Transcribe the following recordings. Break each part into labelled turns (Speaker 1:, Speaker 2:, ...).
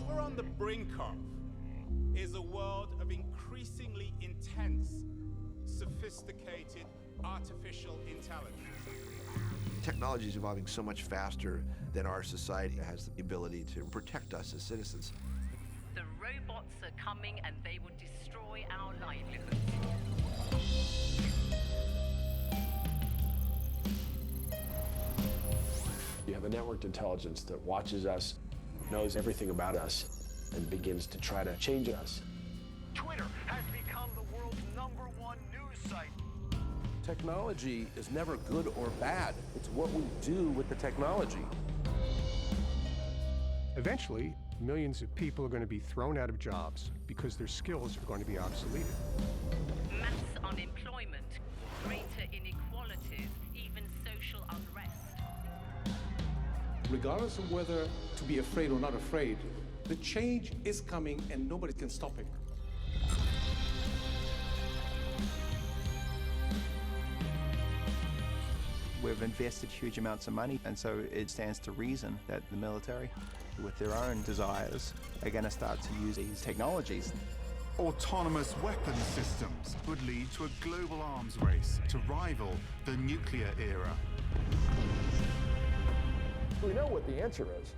Speaker 1: What we're on the brink of is a world of increasingly intense, sophisticated artificial intelligence.
Speaker 2: Technology is evolving so much faster than our society has the ability to protect us as citizens.
Speaker 3: The robots are coming and they will destroy our livelihoods.
Speaker 4: You have a networked intelligence that watches us, knows everything about us, and begins to try to change us.
Speaker 5: Twitter has become the world's #1 news site.
Speaker 6: Technology is never good or bad. It's what we do with the technology.
Speaker 7: Eventually, millions of people are going to be thrown out of jobs because their skills are going to be obsoleted.
Speaker 3: Mass unemployment, greater inequalities, even social unrest.
Speaker 8: Regardless of whether to be afraid or not afraid, the change is coming and nobody can stop it.
Speaker 9: We've invested huge amounts of money, and so it stands to reason that the military, with their own desires, are going to start to use these technologies.
Speaker 10: Autonomous weapons systems would lead to a global arms race to rival the nuclear era.
Speaker 4: We know what the answer is.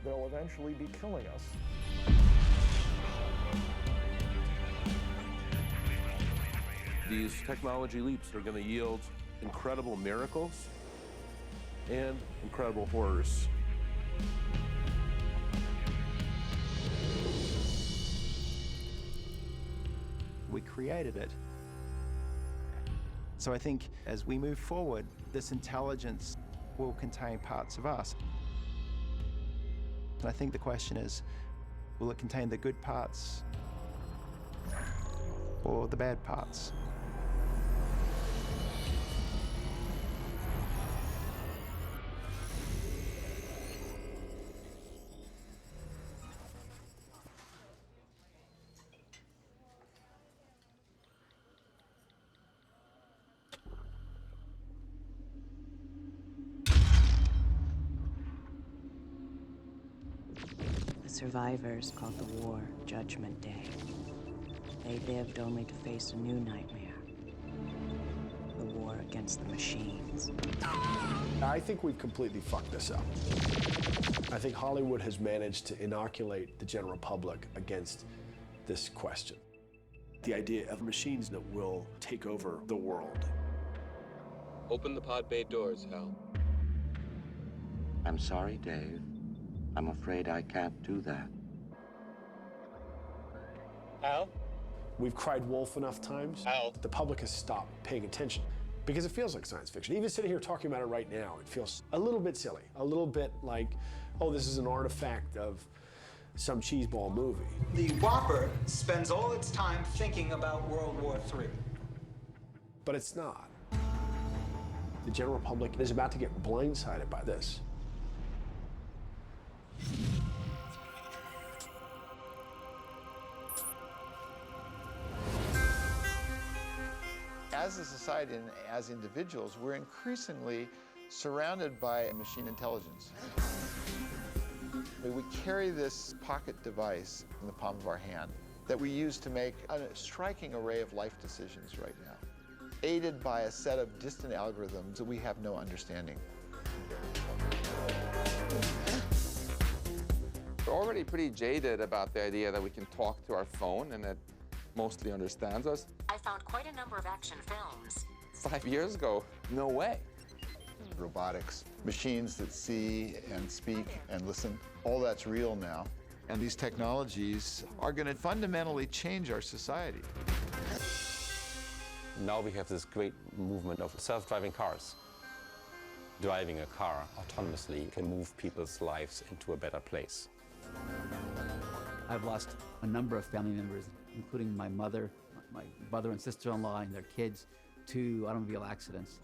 Speaker 4: They'll eventually be killing us.
Speaker 6: These technology leaps are going to yield incredible miracles and incredible horrors.
Speaker 9: We created it. So I think as we move forward, this intelligence will contain parts of us. And I think the question is, will it contain the good parts or the bad parts?
Speaker 11: Survivors called the war Judgment Day. They lived only to face a new nightmare, the war against the machines.
Speaker 4: I think we've completely fucked this up. I think Hollywood has managed to inoculate the general public against this question. The idea of machines that will take over the world.
Speaker 12: Open the pod bay doors, Hal.
Speaker 13: I'm sorry, Dave. I'm afraid I can't do that.
Speaker 4: Al? We've cried wolf enough times. Al? The public has stopped paying attention because it feels like science fiction. Even sitting here talking about it right now, it feels a little bit silly, a little bit like, oh, this is an artifact of some cheeseball movie.
Speaker 14: The Whopper spends all its time thinking about World War III.
Speaker 4: But it's not. The general public is about to get blindsided by this.
Speaker 15: As a society and as individuals, we're increasingly surrounded by machine intelligence. We carry this pocket device in the palm of our hand that we use to make a striking array of life decisions right now, aided by a set of distant algorithms that we have no understanding.
Speaker 12: We're already pretty jaded about the idea that we can talk to our phone and that mostly understands us.
Speaker 16: I found quite a number of action films.
Speaker 12: 5 years ago, no way.
Speaker 15: Robotics, machines that see and speak and listen, all that's real now. And these technologies are going to fundamentally change our society.
Speaker 17: Now we have this great movement of self-driving cars. Driving a car autonomously can move people's lives into a better place.
Speaker 18: I've lost a number of family members, including my mother, my brother and sister-in-law and their kids, to automobile accidents.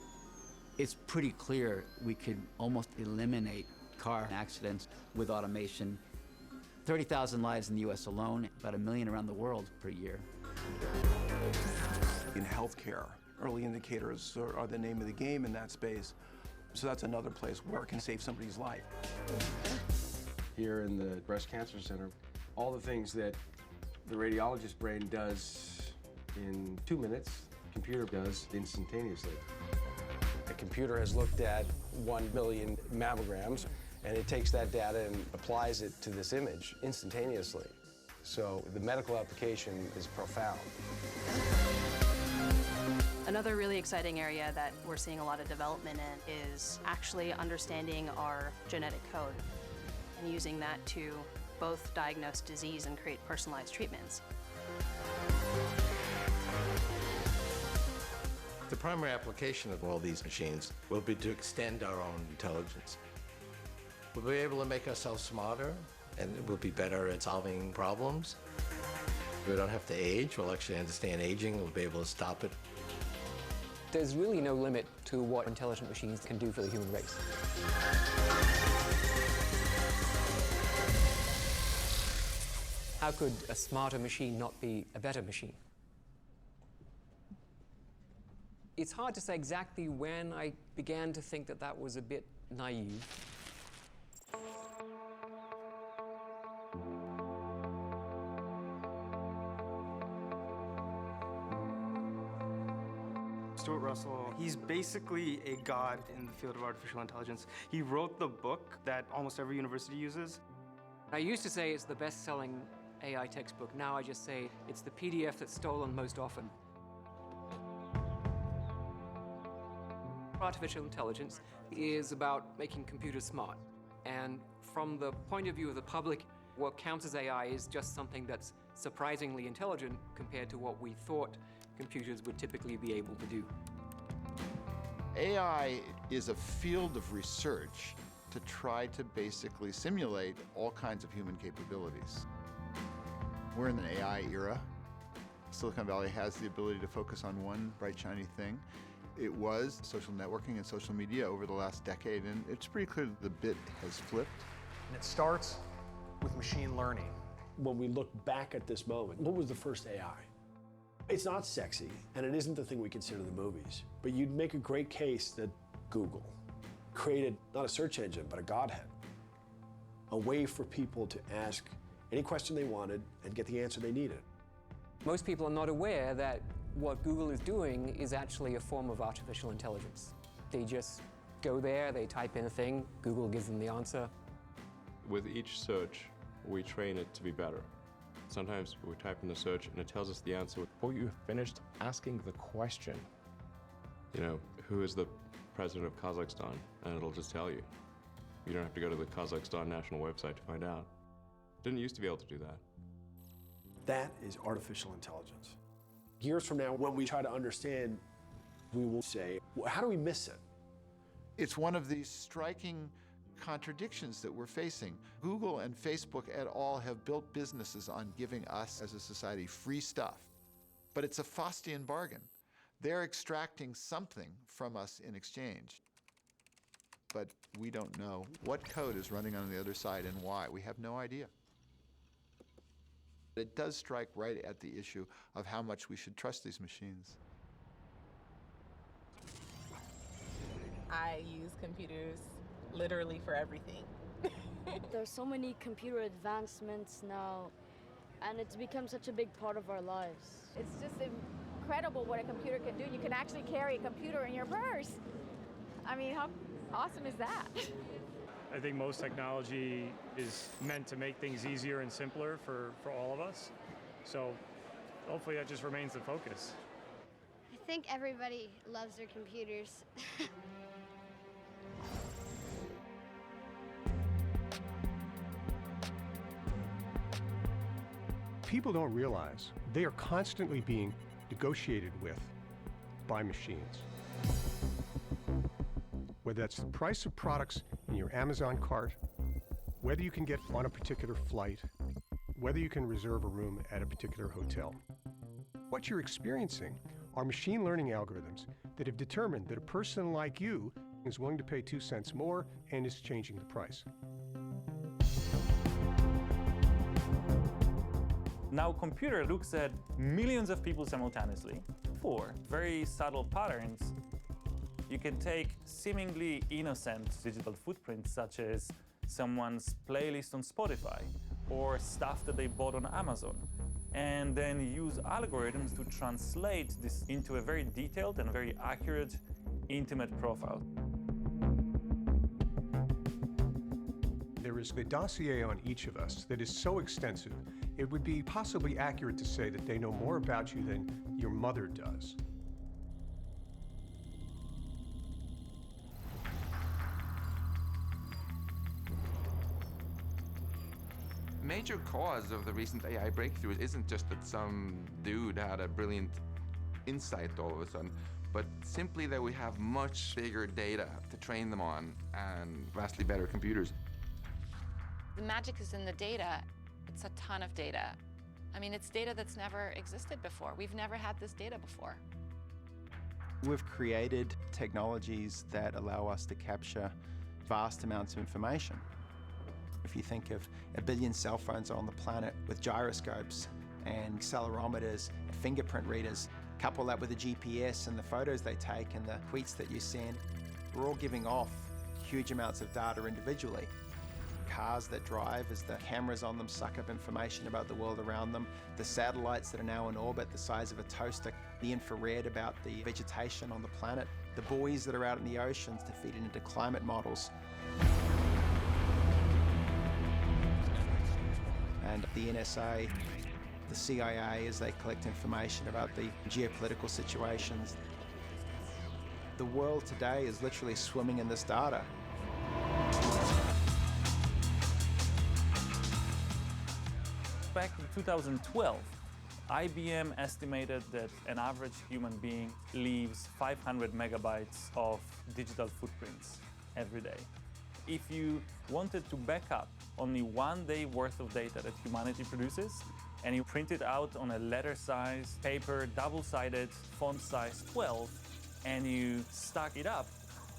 Speaker 18: It's pretty clear we could almost eliminate car accidents with automation. 30,000 lives in the US alone, about 1 million around the world per year.
Speaker 19: In healthcare, early indicators are the name of the game in that space. So that's another place where it can save somebody's life.
Speaker 20: Here in the breast cancer center,
Speaker 4: All the things that the radiologist's brain does in 2 minutes, the computer does instantaneously. A computer has looked at 1 million mammograms, and it takes that data and applies it to this image instantaneously. So the medical application is profound.
Speaker 20: Another really exciting area that we're seeing a lot of development in is actually understanding our genetic code and using that to both diagnose disease and create personalized treatments.
Speaker 21: The primary application of all these machines will be to extend our own intelligence. We'll be able to make ourselves smarter, and we'll be better at solving problems. We don't have to age. We'll actually understand aging. We'll be able to stop it.
Speaker 22: There's really no limit to what intelligent machines can do for the human race. How could a smarter machine not be a better machine? It's hard to say exactly when I began to think that that was a bit naive.
Speaker 23: Stuart Russell, he's basically a god in the field of artificial intelligence. He wrote the book that almost every university uses.
Speaker 22: I used to say it's the best-selling AI textbook. Now I just say it's the PDF that's stolen most often. Artificial intelligence is about making computers smart. And from the point of view of the public, what counts as AI is just something that's surprisingly intelligent compared to what we thought computers would typically be able to do.
Speaker 15: AI is a field of research to try to basically simulate all kinds of human capabilities. We're in an AI era. Silicon Valley has the ability to focus on one bright, shiny thing. It was social networking and social media over the last decade, and it's pretty clear that the bit has flipped.
Speaker 24: And it starts with machine learning.
Speaker 4: When we look back at this moment, what was the first AI? It's not sexy, and it isn't the thing we consider the movies, but you'd make a great case that Google created not a search engine, but a godhead. A way for people to ask any question they wanted and get the answer they needed.
Speaker 22: Most people are not aware that what Google is doing is actually a form of artificial intelligence. They just go there, they type in a thing, Google gives them the answer.
Speaker 25: With each search, we train it to be better. Sometimes we type in the search and it tells us the answer before you've finished asking the question. You know, who is the president of Kazakhstan? And it'll just tell you. You don't have to go to the Kazakhstan national website to find out. Didn't used to be able to do that.
Speaker 4: That is artificial intelligence. Years from now, when we try to understand, we will say, well, how do we miss it?
Speaker 15: It's one of these striking contradictions that we're facing. Google and Facebook et al. Have built businesses on giving us as a society free stuff. But it's a Faustian bargain. They're extracting something from us in exchange. But we don't know what code is running on the other side and why. We have no idea. It does strike right at the issue of how much we should trust these machines.
Speaker 26: I use computers literally for everything.
Speaker 27: There's so many computer advancements now, and it's become such a big part of our lives.
Speaker 28: It's just incredible what a computer can do. You can actually carry a computer in your purse. I mean, how awesome is that?
Speaker 29: I think most technology is meant to make things easier and simpler for all of us. So hopefully that just remains the focus.
Speaker 30: I think everybody loves their computers.
Speaker 7: People don't realize they are constantly being negotiated with by machines. Whether that's the price of products in your Amazon cart, whether you can get on a particular flight, whether you can reserve a room at a particular hotel. What you're experiencing are machine learning algorithms that have determined that a person like you is willing to pay 2 cents more and is changing the price.
Speaker 31: Now, computer looks at millions of people simultaneously for very subtle patterns. You can take seemingly innocent digital footprints, such as someone's playlist on Spotify, or stuff that they bought on Amazon, and then use algorithms to translate this into a very detailed and very accurate, intimate profile.
Speaker 7: There is a dossier on each of us that is so extensive, it would be possibly accurate to say that they know more about you than your mother does.
Speaker 12: Major cause of the recent AI breakthroughs isn't just that some dude had a brilliant insight all of a sudden, but simply that we have much bigger data to train them on and vastly better computers.
Speaker 1: The magic is in the data. It's a ton of data. I mean, it's data that's never existed before. We've never had this data before.
Speaker 2: We've created technologies that allow us to capture vast amounts of information. If you think of 1 billion cell phones on the planet with gyroscopes and accelerometers and fingerprint readers, couple that with the GPS and the photos they take and the tweets that you send, we're all giving off huge amounts of data individually. Cars that drive as the cameras on them suck up information about the world around them, the satellites that are now in orbit the size of a toaster, the infrared about the vegetation on the planet, the buoys that are out in the oceans to feed into climate models. And the NSA, the CIA, as they collect information about the geopolitical situations. The world today is literally swimming in this data.
Speaker 31: Back in 2012, IBM estimated that an average human being leaves 500 megabytes of digital footprints every day. If you wanted to back up only 1 day worth of data that humanity produces, and you print it out on a letter-size paper, double-sided, font size 12, and you stack it up,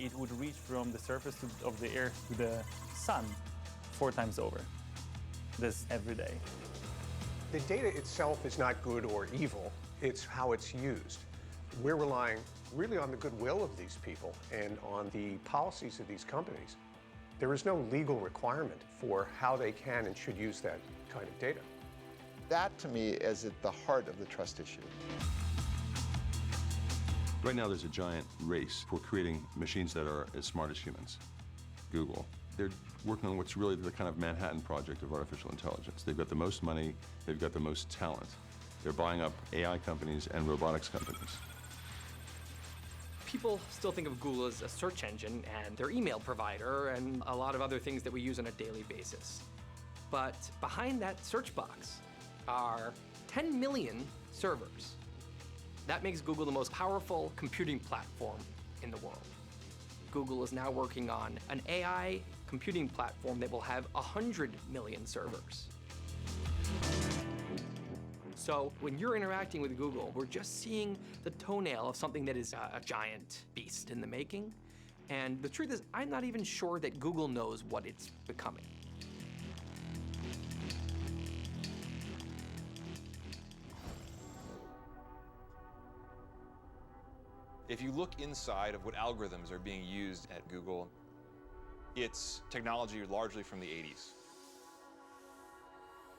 Speaker 31: it would reach from the surface of the Earth to the sun 4 times over. This every day.
Speaker 7: The data itself is not good or evil, it's how it's used. We're relying really on the goodwill of these people and on the policies of these companies. There is no legal requirement for how they can and should use that kind of data.
Speaker 15: That, to me, is at the heart of the trust issue.
Speaker 3: Right now, there's a giant race for creating machines that are as smart as humans. Google. They're working on what's really the kind of Manhattan Project of artificial intelligence. They've got the most money, they've got the most talent. They're buying up AI companies and robotics companies.
Speaker 5: People still think of Google as a search engine and their email provider and a lot of other things that we use on a daily basis. But behind that search box are 10 million servers. That makes Google the most powerful computing platform in the world. Google is now working on an AI computing platform that will have 100 million servers. So when you're interacting with Google, we're just seeing the toenail of something that is a giant beast in the making. And the truth is, I'm not even sure that Google knows what it's becoming.
Speaker 6: If you look inside of what algorithms are being used at Google, it's technology largely from the 80s.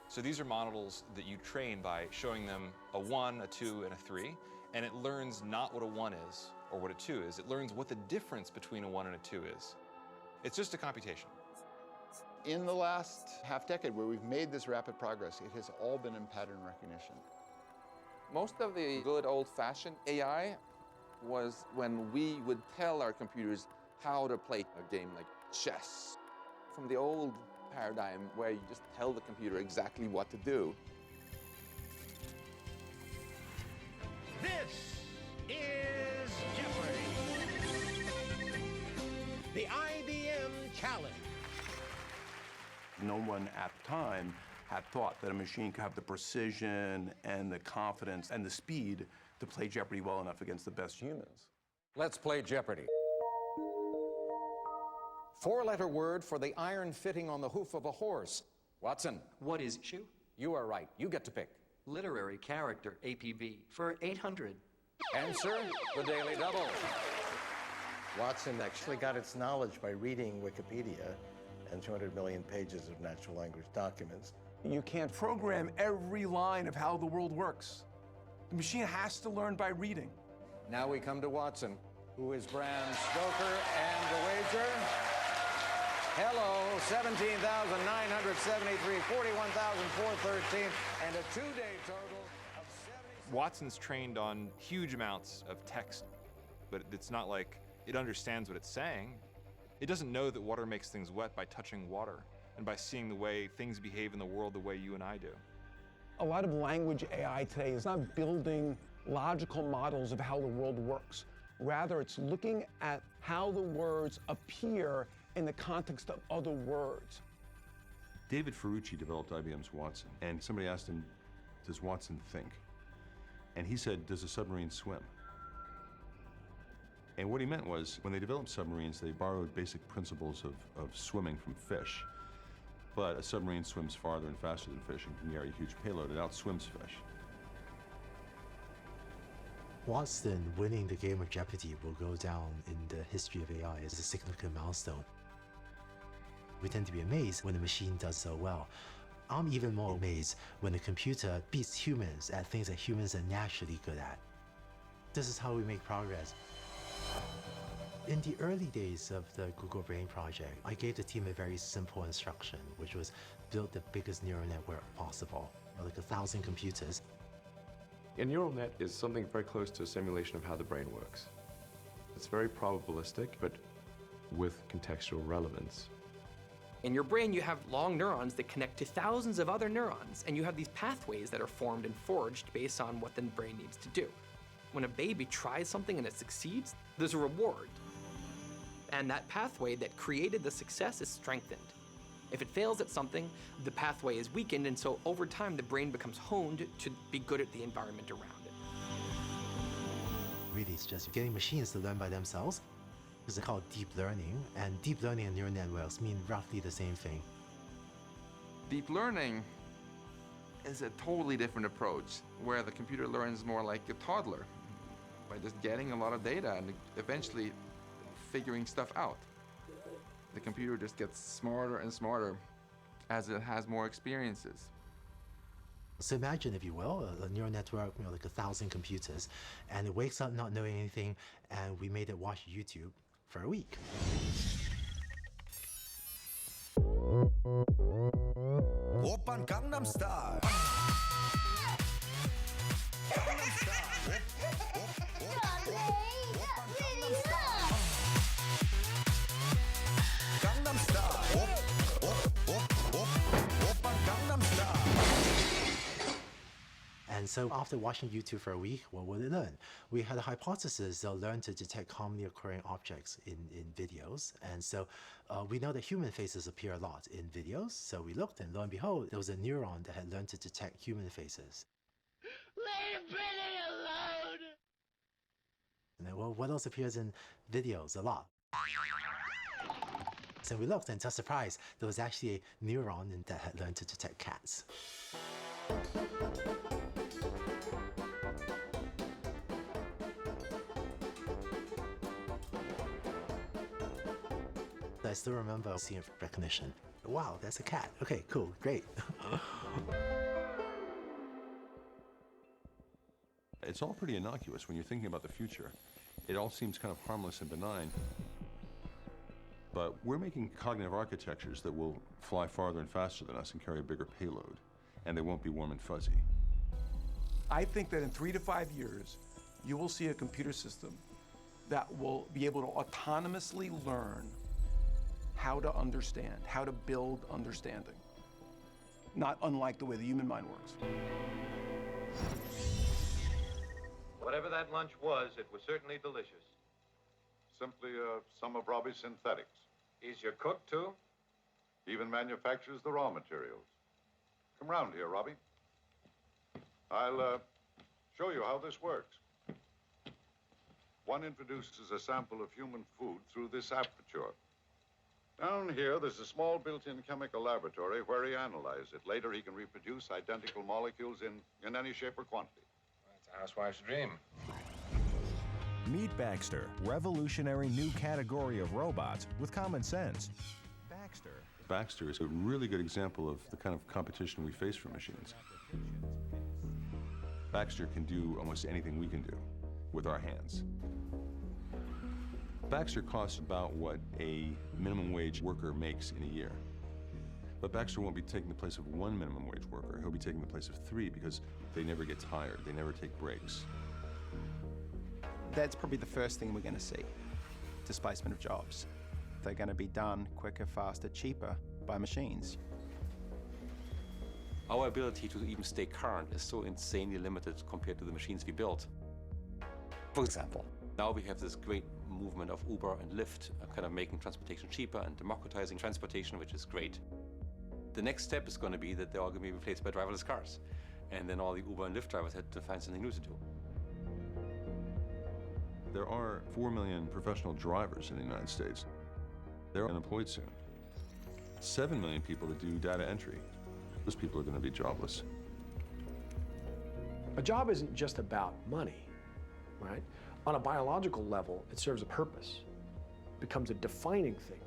Speaker 6: So these are models that you train by showing them a 1, a 2, and a 3, and it learns not what a 1 is or what a 2 is. It learns what the difference between a 1 and a 2 is. It's just a computation.
Speaker 15: In the last half-decade where we've made this rapid progress, it has all been in pattern recognition.
Speaker 12: Most of the good old-fashioned AI was when we would tell our computers how to play a game like chess. From the old paradigm where you just tell the computer exactly what to do.
Speaker 8: This is Jeopardy! The IBM Challenge.
Speaker 19: No one at the time had thought that a machine could have the precision and the confidence and the speed to play Jeopardy well enough against the best humans.
Speaker 9: Let's play Jeopardy. 4-letter word for the iron fitting on the hoof of a horse. Watson.
Speaker 10: What is shoe?
Speaker 9: You are right. You get to pick.
Speaker 10: Literary character, APB, for 800.
Speaker 9: Answer, the Daily Double.
Speaker 21: Watson actually got its knowledge by reading Wikipedia and 200 million pages of natural language documents.
Speaker 7: You can't program every line of how the world works. The machine has to learn by reading.
Speaker 9: Now we come to Watson, who is Bram Stoker, and the wager. Hello, 17,973, 41,413, and a two-day total of 70.
Speaker 6: Watson's trained on huge amounts of text, but it's not like it understands what it's saying. It doesn't know that water makes things wet by touching water and by seeing the way things behave in the world the way you and I do.
Speaker 11: A lot of language AI today is not building logical models of how the world works. Rather, it's looking at how the words appear in the context of other words.
Speaker 3: David Ferrucci developed IBM's Watson, and somebody asked him, does Watson think? And he said, does a submarine swim? And what he meant was, when they developed submarines, they borrowed basic principles of swimming from fish. But a submarine swims farther and faster than fish and can carry a huge payload. It outswims fish.
Speaker 13: Watson winning the game of Jeopardy will go down in the history of AI as a significant milestone. We tend to be amazed when the machine does so well. I'm even more amazed when the computer beats humans at things that humans are naturally good at. This is how we make progress. In the early days of the Google Brain project, I gave the team a very simple instruction, which was build the biggest neural network possible, like 1,000 computers.
Speaker 14: A neural net is something very close to a simulation of how the brain works. It's very probabilistic, but with contextual relevance.
Speaker 5: In your brain, you have long neurons that connect to thousands of other neurons, and you have these pathways that are formed and forged based on what the brain needs to do. When a baby tries something and it succeeds, there's a reward. And that pathway that created the success is strengthened. If it fails at something, the pathway is weakened, and so over time, the brain becomes honed to be good at the environment around it.
Speaker 13: Really, it's just getting machines to learn by themselves. It's called deep learning, and deep learning and neural networks mean roughly the same thing.
Speaker 12: Deep learning is a totally different approach, where the computer learns more like a toddler, by just getting a lot of data and eventually figuring stuff out. The computer just gets smarter and smarter as it has more experiences.
Speaker 13: So imagine, if you will, a neural network, like 1,000 computers, and it wakes up not knowing anything, and we made it watch YouTube for a week.
Speaker 16: Oppan Gangnam Style. Gangnam Style. Gangnam Style. Oppan Gangnam Style.
Speaker 13: And so after watching YouTube for a week, what would it learn? We had a hypothesis they'll learn to detect commonly occurring objects in videos. And so we know that human faces appear a lot in videos. So we looked, and lo and behold, there was a neuron that had learned to detect human faces.
Speaker 16: Leave Britney alone!
Speaker 13: And then, well, what else appears in videos a lot? So we looked, and to our surprise, there was actually a neuron that had learned to detect cats. I still remember seeing recognition. Wow, that's a cat. Okay, cool, great.
Speaker 3: It's all pretty innocuous when you're thinking about the future. It all seems kind of harmless and benign. But we're making cognitive architectures that will fly farther and faster than us and carry a bigger payload, and they won't be warm and fuzzy.
Speaker 7: I think that in 3 to 5 years, you will see a computer system that will be able to autonomously learn how to understand, how to build understanding. Not unlike the way the human mind works.
Speaker 17: Whatever that lunch was, it was certainly delicious.
Speaker 18: Simply some of Robbie's synthetics.
Speaker 17: He's your cook, too?
Speaker 18: He even manufactures the raw materials. Come round here, Robbie. I'll show you how this works. One introduces a sample of human food through this aperture. Down here, there's a small built-in chemical laboratory where he analyzes it. Later, he can reproduce identical molecules in any shape or quantity.
Speaker 17: That's a housewife's dream.
Speaker 20: Meet Baxter, revolutionary new category of robots with common sense.
Speaker 3: Baxter is a really good example of the kind of competition we face from machines. Baxter can do almost anything we can do with our hands. Baxter costs about what a minimum wage worker makes in a year. But Baxter won't be taking the place of one minimum wage worker. He'll be taking the place of 3 because they never get tired. They never take breaks.
Speaker 2: That's probably the first thing we're going to see, displacement of jobs. They're going to be done quicker, faster, cheaper by machines.
Speaker 4: Our ability to even stay current is so insanely limited compared to the machines we built. For example, now we have this great movement of Uber and Lyft, kind of making transportation cheaper and democratizing transportation, which is great. The next step is going to be that they're all going to be replaced by driverless cars. And then all the Uber and Lyft drivers had to find something new to do.
Speaker 3: There are 4 million professional drivers in the United States. They're unemployed soon. 7 million people that do data entry. Those people are going to be jobless.
Speaker 20: A job isn't just about money, right? On a biological level, it serves a purpose. It becomes a defining thing.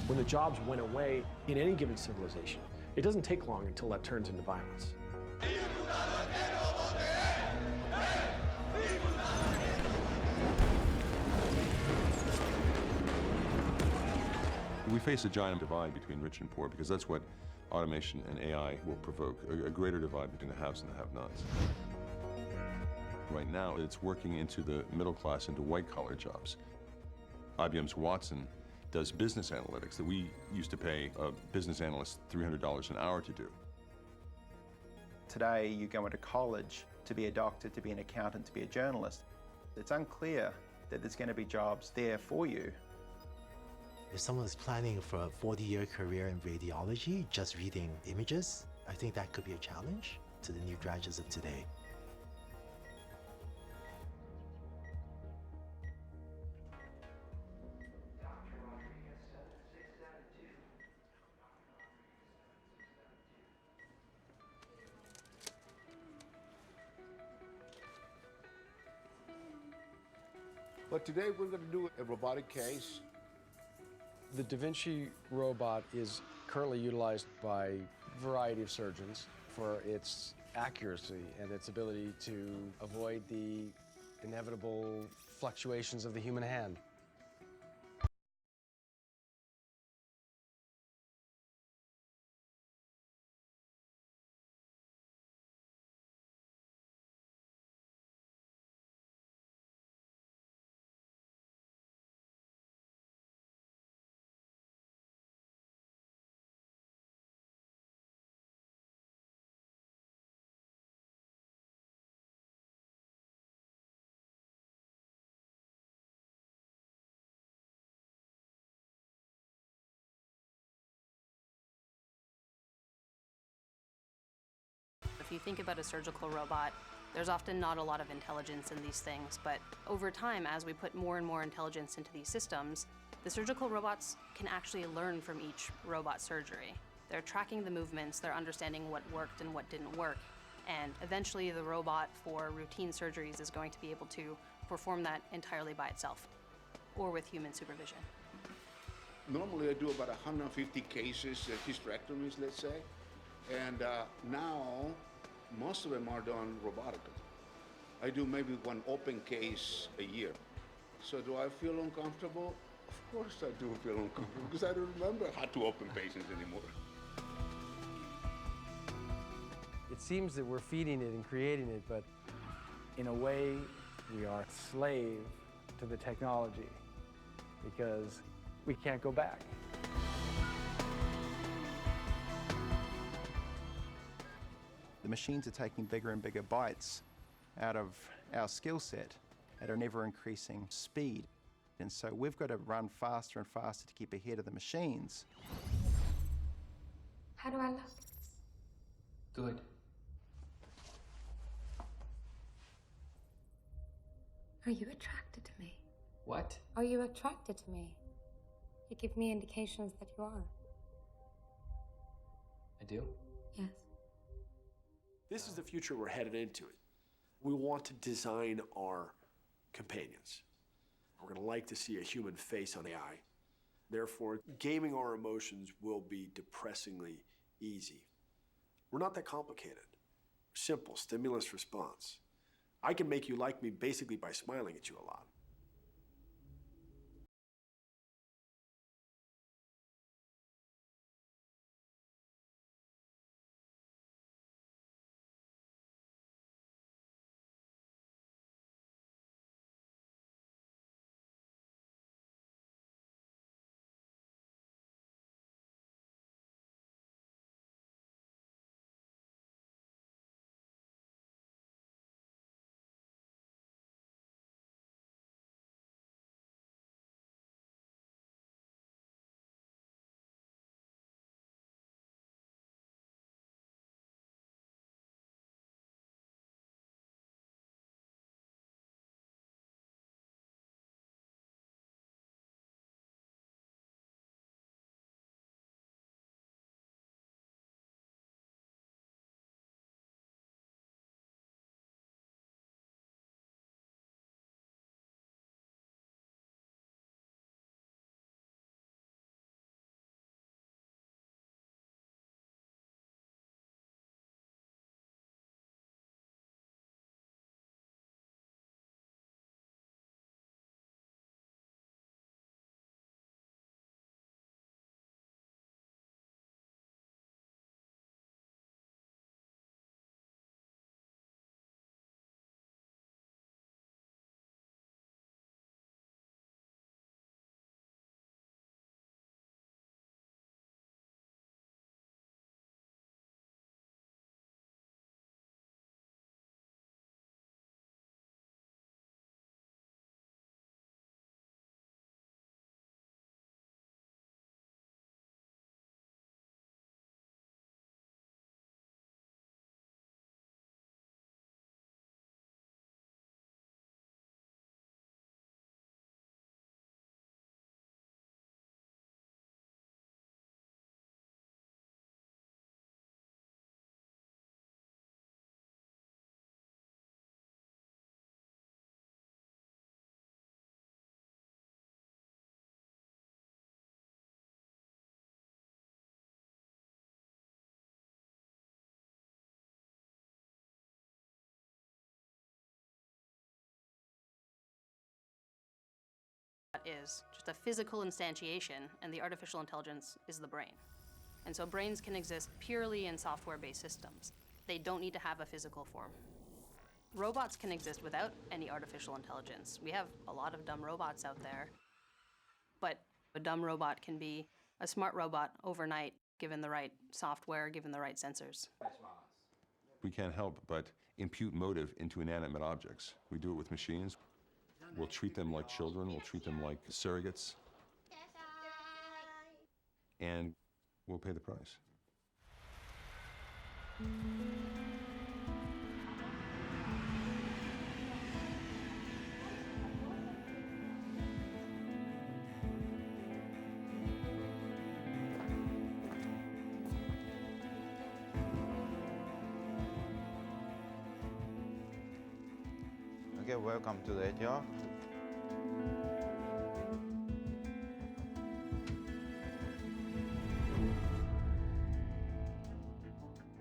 Speaker 20: When the jobs went away in any given civilization, it doesn't take long until that turns into violence.
Speaker 3: We face a giant divide between rich and poor because that's what automation and AI will provoke, a greater divide between the haves and the have-nots. Right now, it's working into the middle class, into white-collar jobs. IBM's Watson does business analytics that we used to pay a business analyst $300 an hour to do.
Speaker 2: Today, you go into college to be a doctor, to be an accountant, to be a journalist. It's unclear that there's going to be jobs there for you.
Speaker 13: If someone's planning for a 40-year career in radiology, just reading images, I think that could be a challenge to the new graduates of today.
Speaker 22: But today we're going to do a robotic case.
Speaker 20: The Da Vinci robot is currently utilized by a variety of surgeons for its accuracy and its ability to avoid the inevitable fluctuations of the human hand.
Speaker 23: If you think about a surgical robot, there's often not a lot of intelligence in these things, but over time, as we put more and more intelligence into these systems, the surgical robots can actually learn from each robot surgery. They're tracking the movements, they're understanding what worked and what didn't work, and eventually the robot for routine surgeries is going to be able to perform that entirely by itself, or with human supervision.
Speaker 22: Normally I do about 150 cases, hysterectomies, let's say, and now most of them are done robotically. I do maybe one open case a year. So do I feel uncomfortable? Of course I do feel uncomfortable because I don't remember how to open patients anymore.
Speaker 20: It seems that we're feeding it and creating it, but in a way, we are a slave to the technology because we can't go back.
Speaker 2: The machines are taking bigger and bigger bites out of our skill set at an ever-increasing speed. And so we've got to run faster and faster to keep ahead of the machines.
Speaker 24: How do I look?
Speaker 5: Good.
Speaker 24: Are you attracted to me?
Speaker 5: What?
Speaker 24: Are you attracted to me? You give me indications that you are.
Speaker 5: I do?
Speaker 24: Yes.
Speaker 20: This is the future we're headed into. We want to design our companions. We're going to like to see a human face on AI.
Speaker 1: Therefore, gaming our emotions will be depressingly easy. We're not that complicated. Simple, stimulus response. I can make you like me basically by smiling at you a lot.
Speaker 23: Is just a physical instantiation, and the artificial intelligence is the brain. And so brains can exist purely in software-based systems. They don't need to have a physical form. Robots can exist without any artificial intelligence. We have a lot of dumb robots out there, but a dumb robot can be a smart robot overnight, given the right software, given the right sensors.
Speaker 3: We can't help but impute motive into inanimate objects. We do it with machines. We'll treat them like children, we'll treat them like surrogates, and we'll pay the price.
Speaker 8: Okay, welcome to the ATR.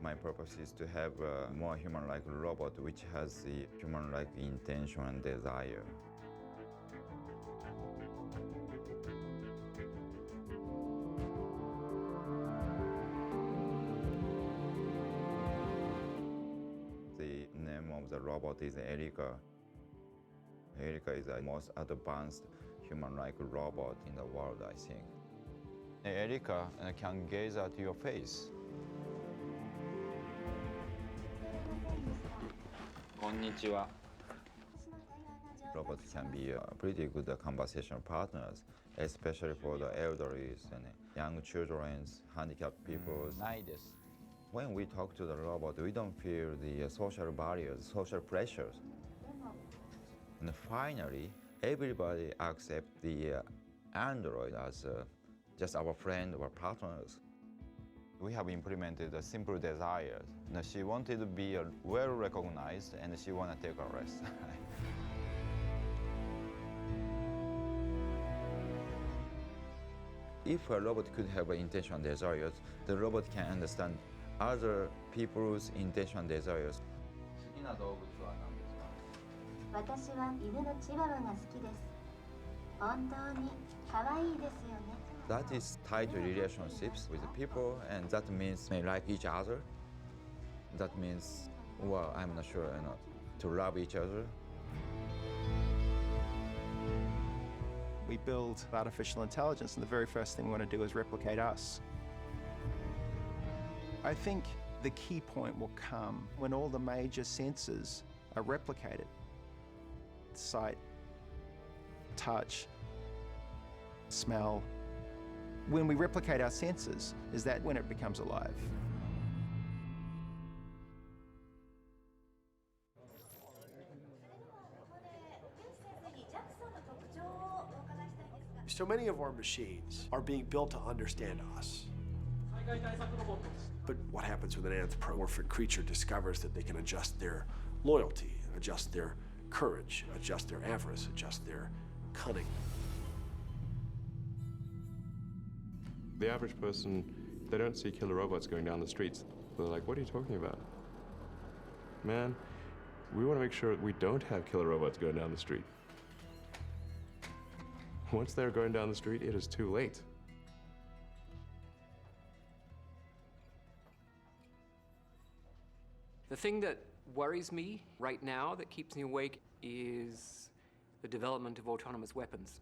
Speaker 8: My purpose is to have a more human-like robot which has the human-like intention and desire. The name of the robot is Erika. Erika is the most advanced human-like robot in the world, I think. Erika can gaze at your face. Konnichiwa. Robots can be pretty good conversation partners, especially for the elderly and young children, handicapped people. When we talk to the robot, we don't feel the social barriers, social pressures. And finally, everybody accepts the Android as just our friend or partners. We have implemented a simple desire. She wanted to be well recognized, and she wanted to take a rest. If a robot could have an intention and desires, the robot can understand other people's intention and desires. 好きな動物は何ですか?
Speaker 10: 私は犬のチワワが好きです。本当に可愛いですよね。
Speaker 8: That is tied to relationships with people, and that means they like each other. That means, well, I'm not sure, to love each other.
Speaker 2: We build artificial intelligence, and the very first thing we want to do is replicate us. I think the key point will come when all the major senses are replicated. Sight, touch, smell. When we replicate our senses, is that when it becomes alive?
Speaker 1: So many of our machines are being built to understand us. But what happens when an anthropomorphic creature discovers that they can adjust their loyalty, adjust their courage, adjust their avarice, adjust their cunning?
Speaker 14: The average person, they don't see killer robots going down the streets. They're like, what are you talking about? Man, we want to make sure we don't have killer robots going down the street. Once they're going down the street, it is too late.
Speaker 5: The thing that worries me right now, that keeps me awake, is the development of autonomous weapons.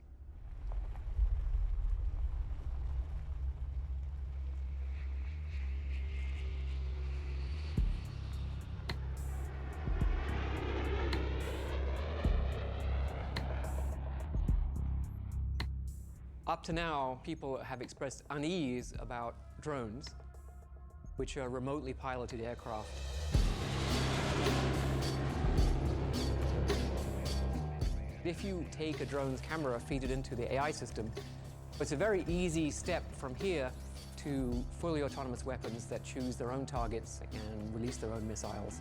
Speaker 5: Up to now, people have expressed unease about drones, which are remotely piloted aircraft. If you take a drone's camera, feed it into the AI system, it's a very easy step from here to fully autonomous weapons that choose their own targets and release their own missiles.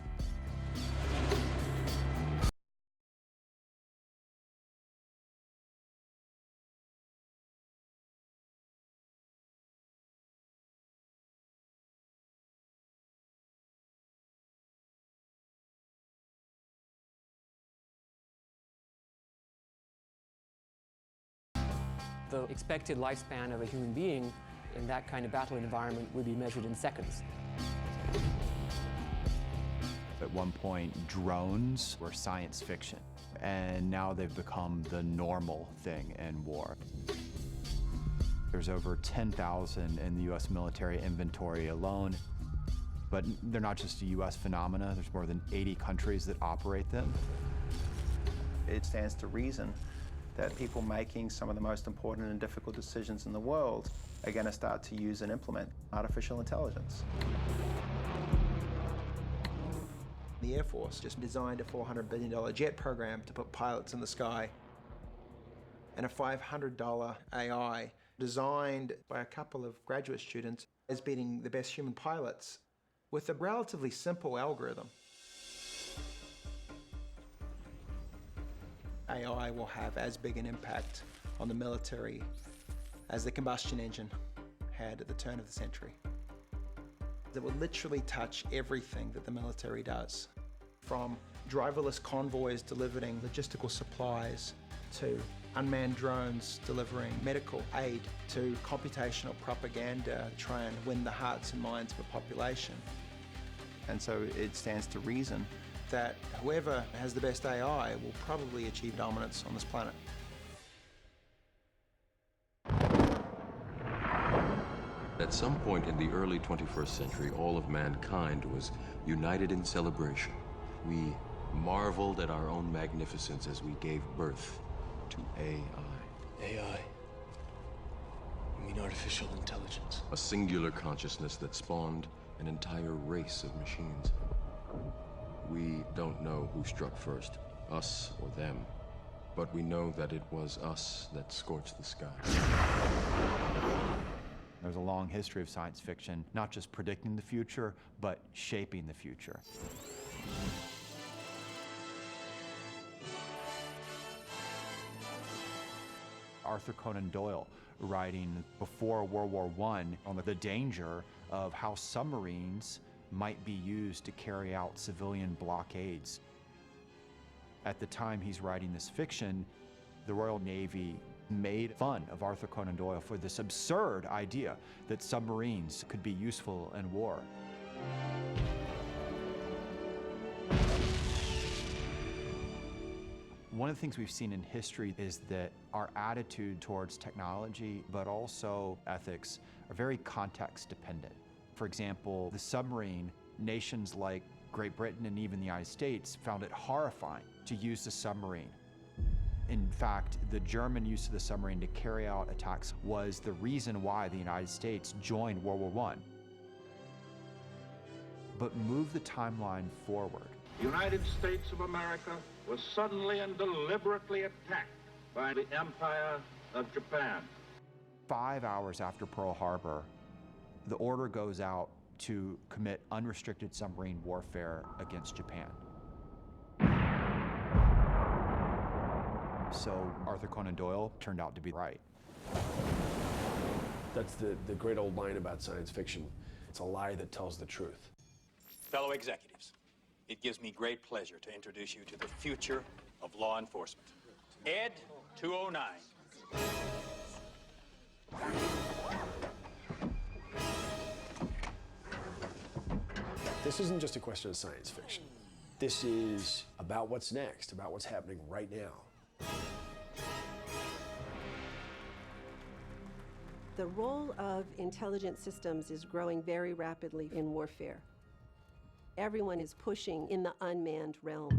Speaker 5: The expected lifespan of a human being in that kind of battle environment would be measured in seconds.
Speaker 15: At one point, drones were science fiction, and now they've become the normal thing in war. There's over 10,000 in the US military inventory alone, but they're not just a US phenomena. There's more than 80 countries that operate them.
Speaker 2: It stands to reason that people making some of the most important and difficult decisions in the world are going to start to use and implement artificial intelligence. The Air Force just designed a $400 billion jet program to put pilots in the sky, and a $500 AI designed by a couple of graduate students is beating the best human pilots with a relatively simple algorithm. AI will have as big an impact on the military as the combustion engine had at the turn of the century. It will literally touch everything that the military does, from driverless convoys delivering logistical supplies, to unmanned drones delivering medical aid, to computational propaganda to try and win the hearts and minds of a population. And so it stands to reason that whoever has the best AI will probably achieve dominance on this planet.
Speaker 19: At some point in the early 21st century, all of mankind was united in celebration. We marveled at our own magnificence as we gave birth to AI.
Speaker 21: AI? You mean artificial intelligence?
Speaker 19: A singular consciousness that spawned an entire race of machines. We don't know who struck first, us or them, but we know that it was us that scorched the sky.
Speaker 15: There's a long history of science fiction, not just predicting the future, but shaping the future. Arthur Conan Doyle writing before World War I on the danger of how submarines might be used to carry out civilian blockades. At the time he's writing this fiction, the Royal Navy made fun of Arthur Conan Doyle for this absurd idea that submarines could be useful in war. One of the things we've seen in history is that our attitude towards technology, but also ethics, are very context dependent. For example, the submarine, nations like Great Britain and even the United States found it horrifying to use the submarine. In fact, the German use of the submarine to carry out attacks was the reason why the United States joined World War I. But move the timeline forward.
Speaker 6: The United States of America was suddenly and deliberately attacked by the Empire of Japan.
Speaker 15: 5 hours after Pearl Harbor, the order goes out to commit unrestricted submarine warfare against Japan. So Arthur Conan Doyle turned out to be right.
Speaker 1: That's the great old line about science fiction. It's a lie that tells the truth.
Speaker 9: Fellow executives, it gives me great pleasure to introduce you to the future of law enforcement. Ed 209.
Speaker 1: This isn't just a question of science fiction. This is about what's next, about what's happening right now.
Speaker 11: The role of intelligent systems is growing very rapidly in warfare. Everyone is pushing in the unmanned realm.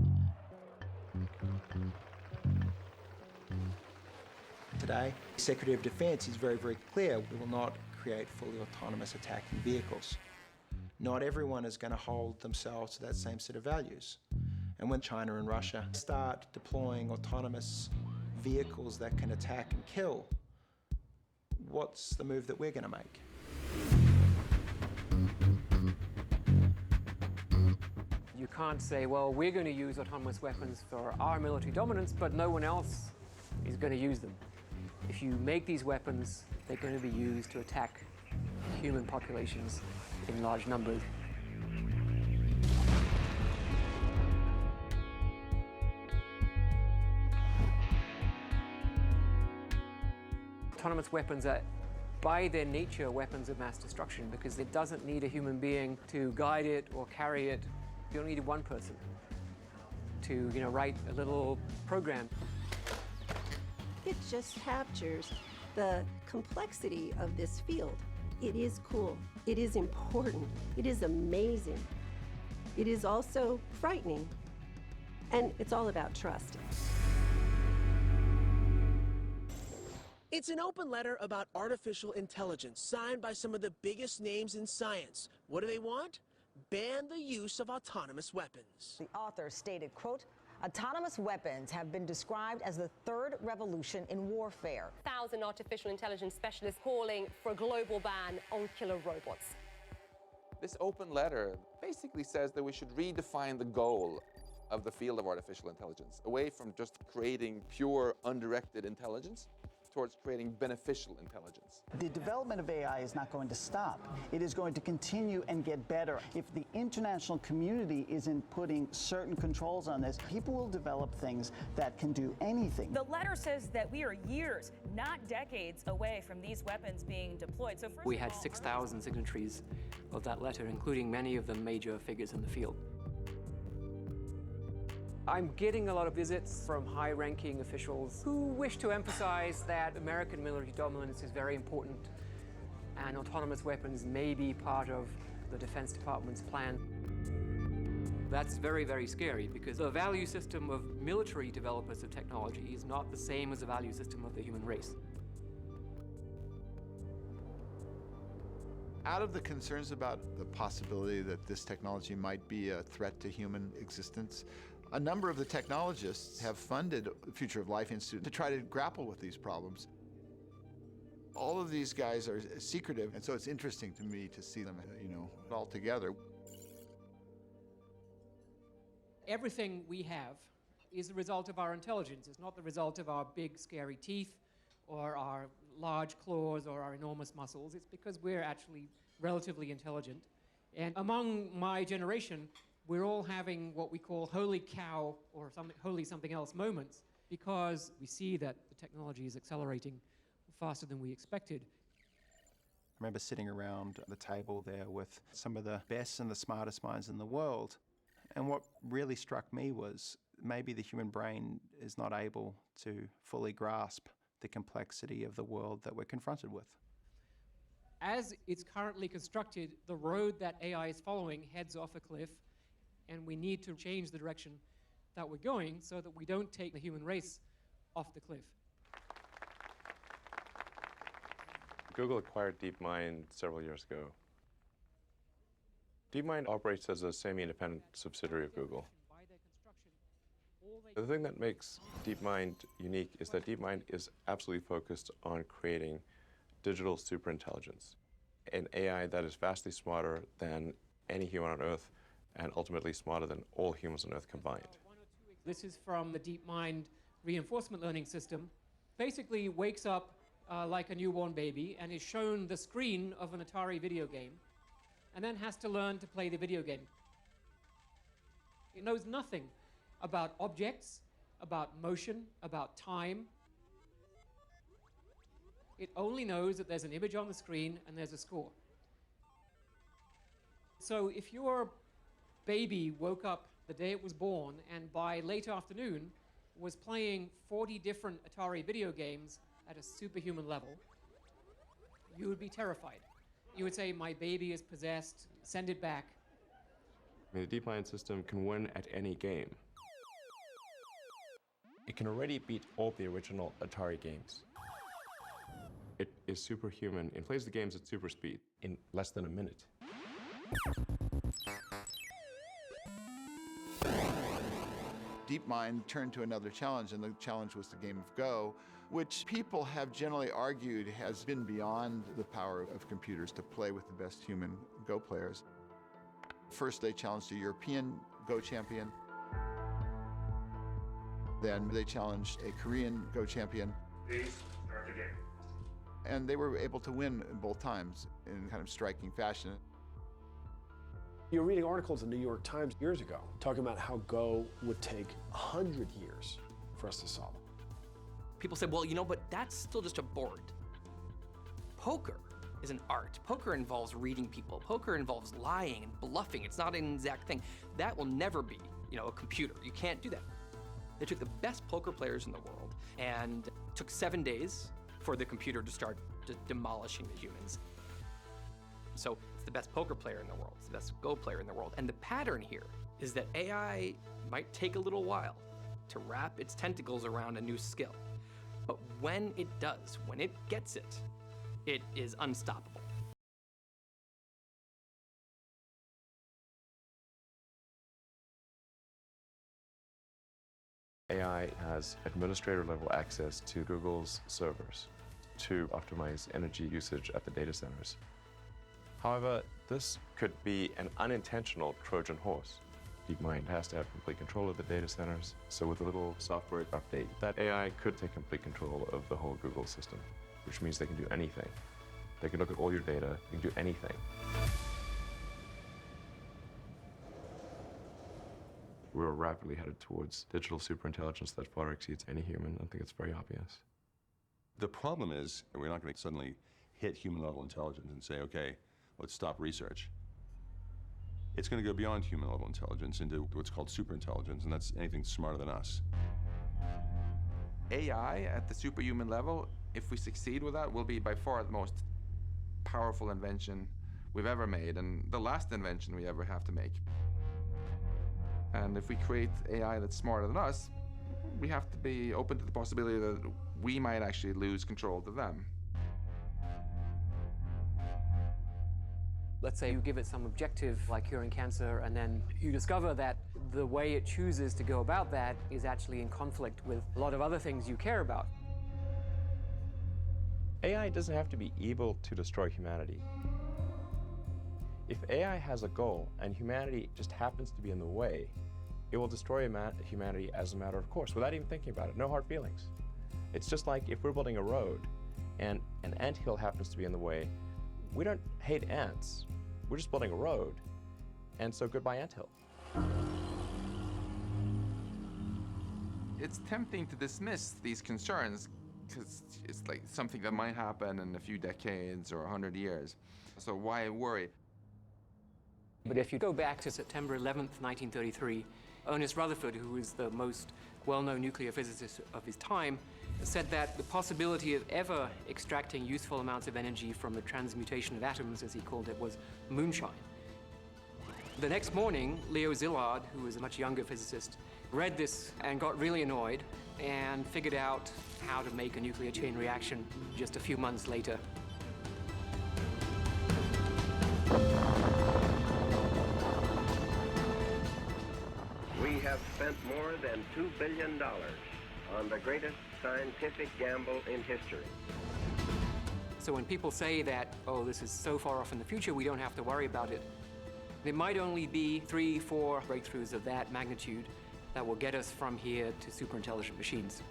Speaker 2: Today, Secretary of Defense is very, very clear. We will not create fully autonomous attacking vehicles. Not everyone is going to hold themselves to that same set of values. And when China and Russia start deploying autonomous vehicles that can attack and kill, what's the move that we're going to make?
Speaker 5: You can't say, well, we're going to use autonomous weapons for our military dominance, but no one else is going to use them. If you make these weapons, they're going to be used to attack human populations in large numbers. Autonomous weapons are, by their nature, weapons of mass destruction because it doesn't need a human being to guide it or carry it. You don't need one person to, write a little program.
Speaker 11: It just captures the complexity of this field. It is cool. It is important. It is amazing. It is also frightening. And it's all about trust.
Speaker 12: It's an open letter about artificial intelligence signed by some of the biggest names in science. What do they want? Ban the use of autonomous weapons.
Speaker 25: The author stated, quote, autonomous weapons have been described as the third revolution in warfare.
Speaker 26: 1,000 artificial intelligence specialists calling for a global ban on killer robots.
Speaker 27: This open letter basically says that we should redefine the goal of the field of artificial intelligence, away from just creating pure, undirected intelligence, towards creating beneficial intelligence.
Speaker 28: The development of AI is not going to stop. It is going to continue and get better. If the international community isn't putting certain controls on this, people will develop things that can do anything.
Speaker 29: The letter says that we are years, not decades, away from these weapons being deployed. So
Speaker 5: We had 6,000 signatories of that letter, including many of them major figures in the field. I'm getting a lot of visits from high-ranking officials who wish to emphasize that American military dominance is very important and autonomous weapons may be part of the Defense Department's plan. That's very, very scary because the value system of military developers of technology is not the same as the value system of the human race.
Speaker 30: Out of the concerns about the possibility that this technology might be a threat to human existence, a number of the technologists have funded the Future of Life Institute to try to grapple with these problems. All of these guys are secretive, and so it's interesting to me to see them, all together.
Speaker 31: Everything we have is the result of our intelligence. It's not the result of our big, scary teeth or our large claws or our enormous muscles. It's because we're actually relatively intelligent. And among my generation, we're all having what we call holy cow or holy something else moments, because we see that the technology is accelerating faster than we expected.
Speaker 2: I remember sitting around the table there with some of the best and the smartest minds in the world. And what really struck me was maybe the human brain is not able to fully grasp the complexity of the world that we're confronted with.
Speaker 31: As it's currently constructed, the road that AI is following heads off a cliff, and we need to change the direction that we're going so that we don't take the human race off the cliff.
Speaker 14: Google acquired DeepMind several years ago. DeepMind operates as a semi-independent subsidiary of Google. The thing that makes DeepMind unique is that DeepMind is absolutely focused on creating digital superintelligence, an AI that is vastly smarter than any human on Earth and ultimately smarter than all humans on Earth combined.
Speaker 31: This is from the DeepMind reinforcement learning system. Basically wakes up like a newborn baby and is shown the screen of an Atari video game and then has to learn to play the video game. It knows nothing about objects, about motion, about time. It only knows that there's an image on the screen and there's a score. So if your baby woke up the day it was born and by late afternoon was playing 40 different Atari video games at a superhuman level, you would be terrified. You would say, my baby is possessed, send it back.
Speaker 14: I mean, the DeepMind system can win at any game. It can already beat all the original Atari games. It is superhuman. It plays the games at super speed in less than a minute.
Speaker 30: DeepMind turned to another challenge, and the challenge was the game of Go, which people have generally argued has been beyond the power of computers to play with the best human Go players. First, they challenged a European Go champion. Then they challenged a Korean Go champion.
Speaker 3: Please start the game.
Speaker 30: And they were able to win both times in kind of striking fashion.
Speaker 1: You were reading articles in the New York Times years ago talking about how Go would take 100 years for us to solve.
Speaker 5: People say, well, you know, but that's still just a board. Poker is an art. Poker involves reading people. Poker involves lying and bluffing. It's not an exact thing. That will never be, a computer. You can't do that. They took the best poker players in the world and took 7 days for the computer to start demolishing the humans. So it's the best poker player in the world. It's the best Go player in the world. And the pattern here is that AI might take a little while to wrap its tentacles around a new skill. But when it does, when it gets it, it is unstoppable.
Speaker 14: AI has administrator-level access to Google's servers to optimize energy usage at the data centers. However, this could be an unintentional Trojan horse. DeepMind has to have complete control of the data centers, so with a little software update, that AI could take complete control of the whole Google system, which means they can do anything. They can look at all your data, they can do anything. We're rapidly headed towards digital superintelligence that far exceeds any human. I think it's very obvious.
Speaker 4: The problem is, we're not going to suddenly hit human-level intelligence and say, okay, let's stop research. It's going to go beyond human-level intelligence into what's called superintelligence, and that's anything smarter than us.
Speaker 27: AI at the superhuman level, if we succeed with that, will be by far the most powerful invention we've ever made, and the last invention we ever have to make. And if we create AI that's smarter than us, we have to be open to the possibility that we might actually lose control to them.
Speaker 31: Let's say you give it some objective like curing cancer, and then you discover that the way it chooses to go about that is actually in conflict with a lot of other things you care about.
Speaker 14: AI doesn't have to be evil to destroy humanity. If AI has a goal and humanity just happens to be in the way, it will destroy humanity as a matter of course, without even thinking about it. No hard feelings. It's just like if we're building a road
Speaker 3: and an anthill happens to be in the way, we don't hate ants. We're just building a road. And so goodbye anthill.
Speaker 27: It's tempting to dismiss these concerns because it's like something that might happen in a few decades or 100 years. So why worry?
Speaker 31: But if you go back to September 11th, 1933, Ernest Rutherford, who was the most well-known nuclear physicist of his time, said that the possibility of ever extracting useful amounts of energy from the transmutation of atoms, as he called it, was moonshine. The next morning, Leo Szilard, who was a much younger physicist, read this and got really annoyed and figured out how to make a nuclear chain reaction just a few months later.
Speaker 7: We have spent more than $2 billion on the greatest scientific gamble in history.
Speaker 31: So when people say that, oh, this is so far off in the future, we don't have to worry about it, there might only be 3, 4 breakthroughs of that magnitude that will get us from here to superintelligent machines.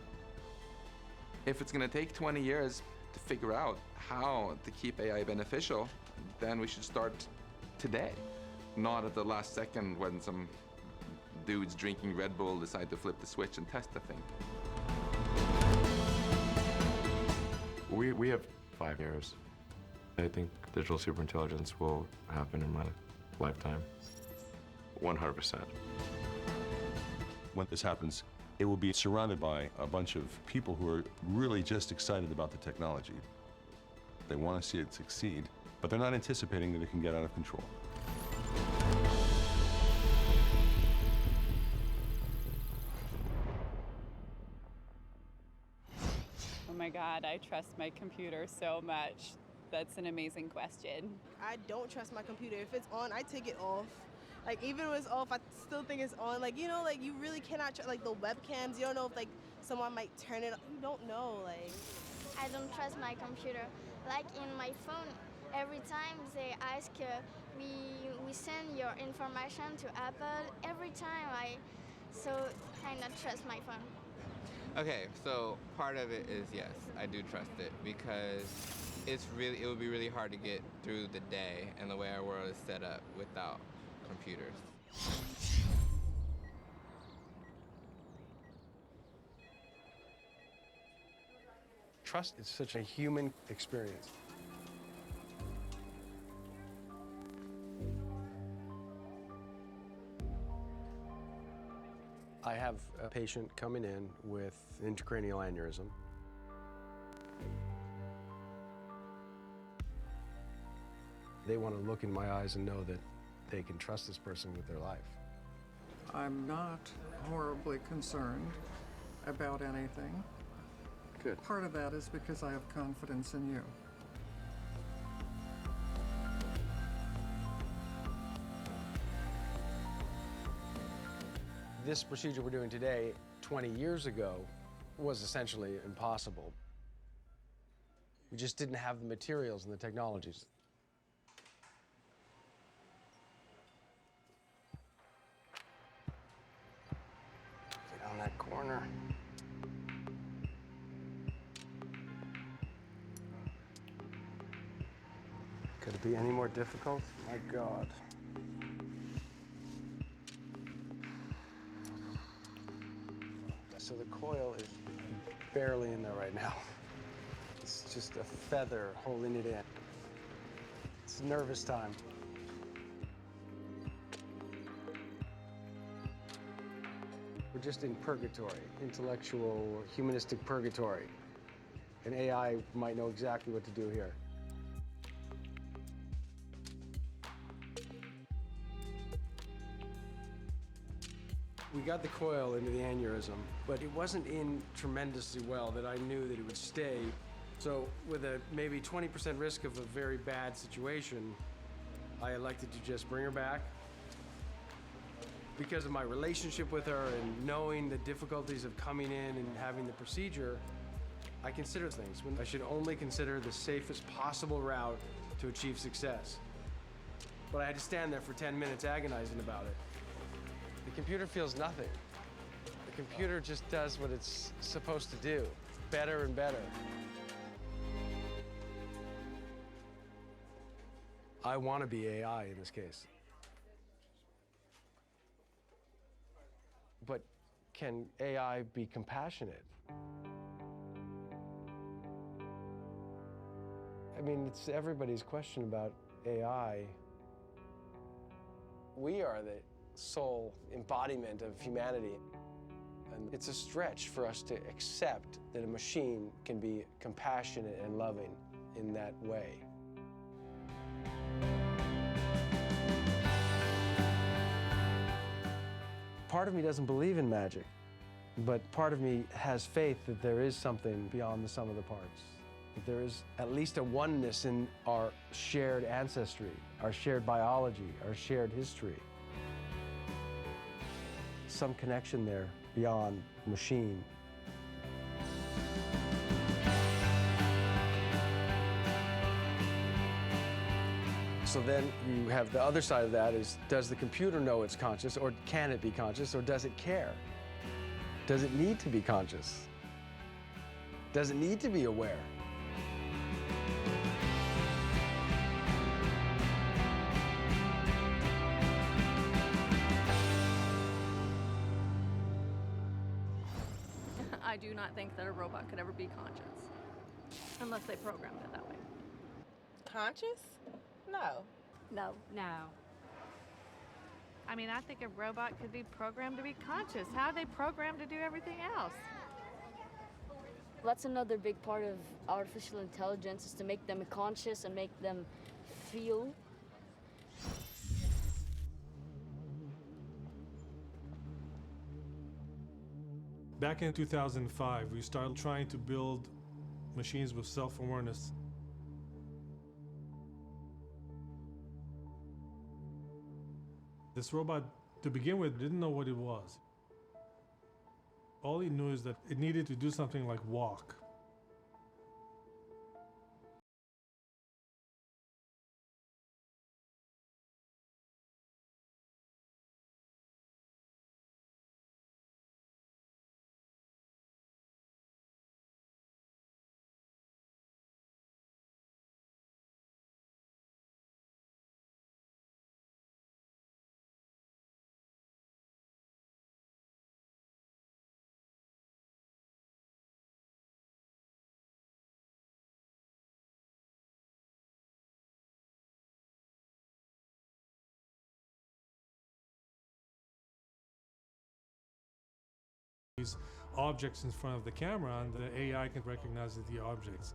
Speaker 27: If it's going to take 20 years to figure out how to keep AI beneficial, then we should start today, not at the last second when some dudes drinking Red Bull decide to flip the switch and test the thing.
Speaker 14: We have 5 years. I think digital superintelligence will happen in my lifetime. 100%.
Speaker 4: When this happens, it will be surrounded by a bunch of people who are really just excited about the technology. They want to see it succeed, but they're not anticipating that it can get out of control.
Speaker 10: Oh my God, I trust my computer so much. That's an amazing question.
Speaker 13: I don't trust my computer. If it's on, I take it off. Like, even when it's off, I still think it's on. Like, you know, like, you really cannot, like, the webcams, you don't know if, like, someone might turn it on. You don't know, like.
Speaker 16: I don't trust my computer. Like, in my phone, every time they ask, we send your information to Apple. Every time so I not trust my phone.
Speaker 17: Okay, so part of it is yes, I do trust it because it would be really hard to get through the day and the way our world is set up without computers.
Speaker 18: Trust is such a human experience. I have a patient coming in with intracranial aneurysm. They want to look in my eyes and know that they can trust this person with their life.
Speaker 20: I'm not horribly concerned about anything.
Speaker 18: Good.
Speaker 20: Part of that is because I have confidence in you.
Speaker 18: This procedure we're doing today, 20 years ago, was essentially impossible. We just didn't have the materials and the technologies. Get on that corner. Could it be any more difficult? My God. So the coil is barely in there right now. It's just a feather holding it in. It's nervous time. We're just in purgatory, intellectual, humanistic purgatory. And AI might know exactly what to do here. We got the coil into the aneurysm, but it wasn't in tremendously well that I knew that it would stay. So with a maybe 20% risk of a very bad situation, I elected to just bring her back. Because of my relationship with her and knowing the difficulties of coming in and having the procedure, I consider things. I should only consider the safest possible route to achieve success. But I had to stand there for 10 minutes agonizing about it. The computer feels nothing. The computer just does what it's supposed to do, better and better. I want to be AI in this case. But can AI be compassionate? I mean, it's everybody's question about AI. We are the sole embodiment of humanity. And it's a stretch for us to accept that a machine can be compassionate and loving in that way. Part of me doesn't believe in magic, but part of me has faith that there is something beyond the sum of the parts. That there is at least a oneness in our shared ancestry, our shared biology, our shared history. Some connection there beyond machine. So then you have the other side of that is, does the computer know it's conscious, or can it be conscious, or does it care? Does it need to be conscious? Does it need to be aware?
Speaker 6: I do not think that a robot could ever be conscious, unless they programmed it that way.
Speaker 13: Conscious? No.
Speaker 6: No.
Speaker 8: No. I mean, I think a robot could be programmed to be conscious. How are they programmed to do everything else?
Speaker 9: That's another big part of artificial intelligence, is to make them conscious and make them feel.
Speaker 11: Back in 2005, we started trying to build machines with self-awareness. This robot, to begin with, didn't know what it was. All he knew is that it needed to do something like walk. These objects in front of the camera, and the AI can recognize the objects.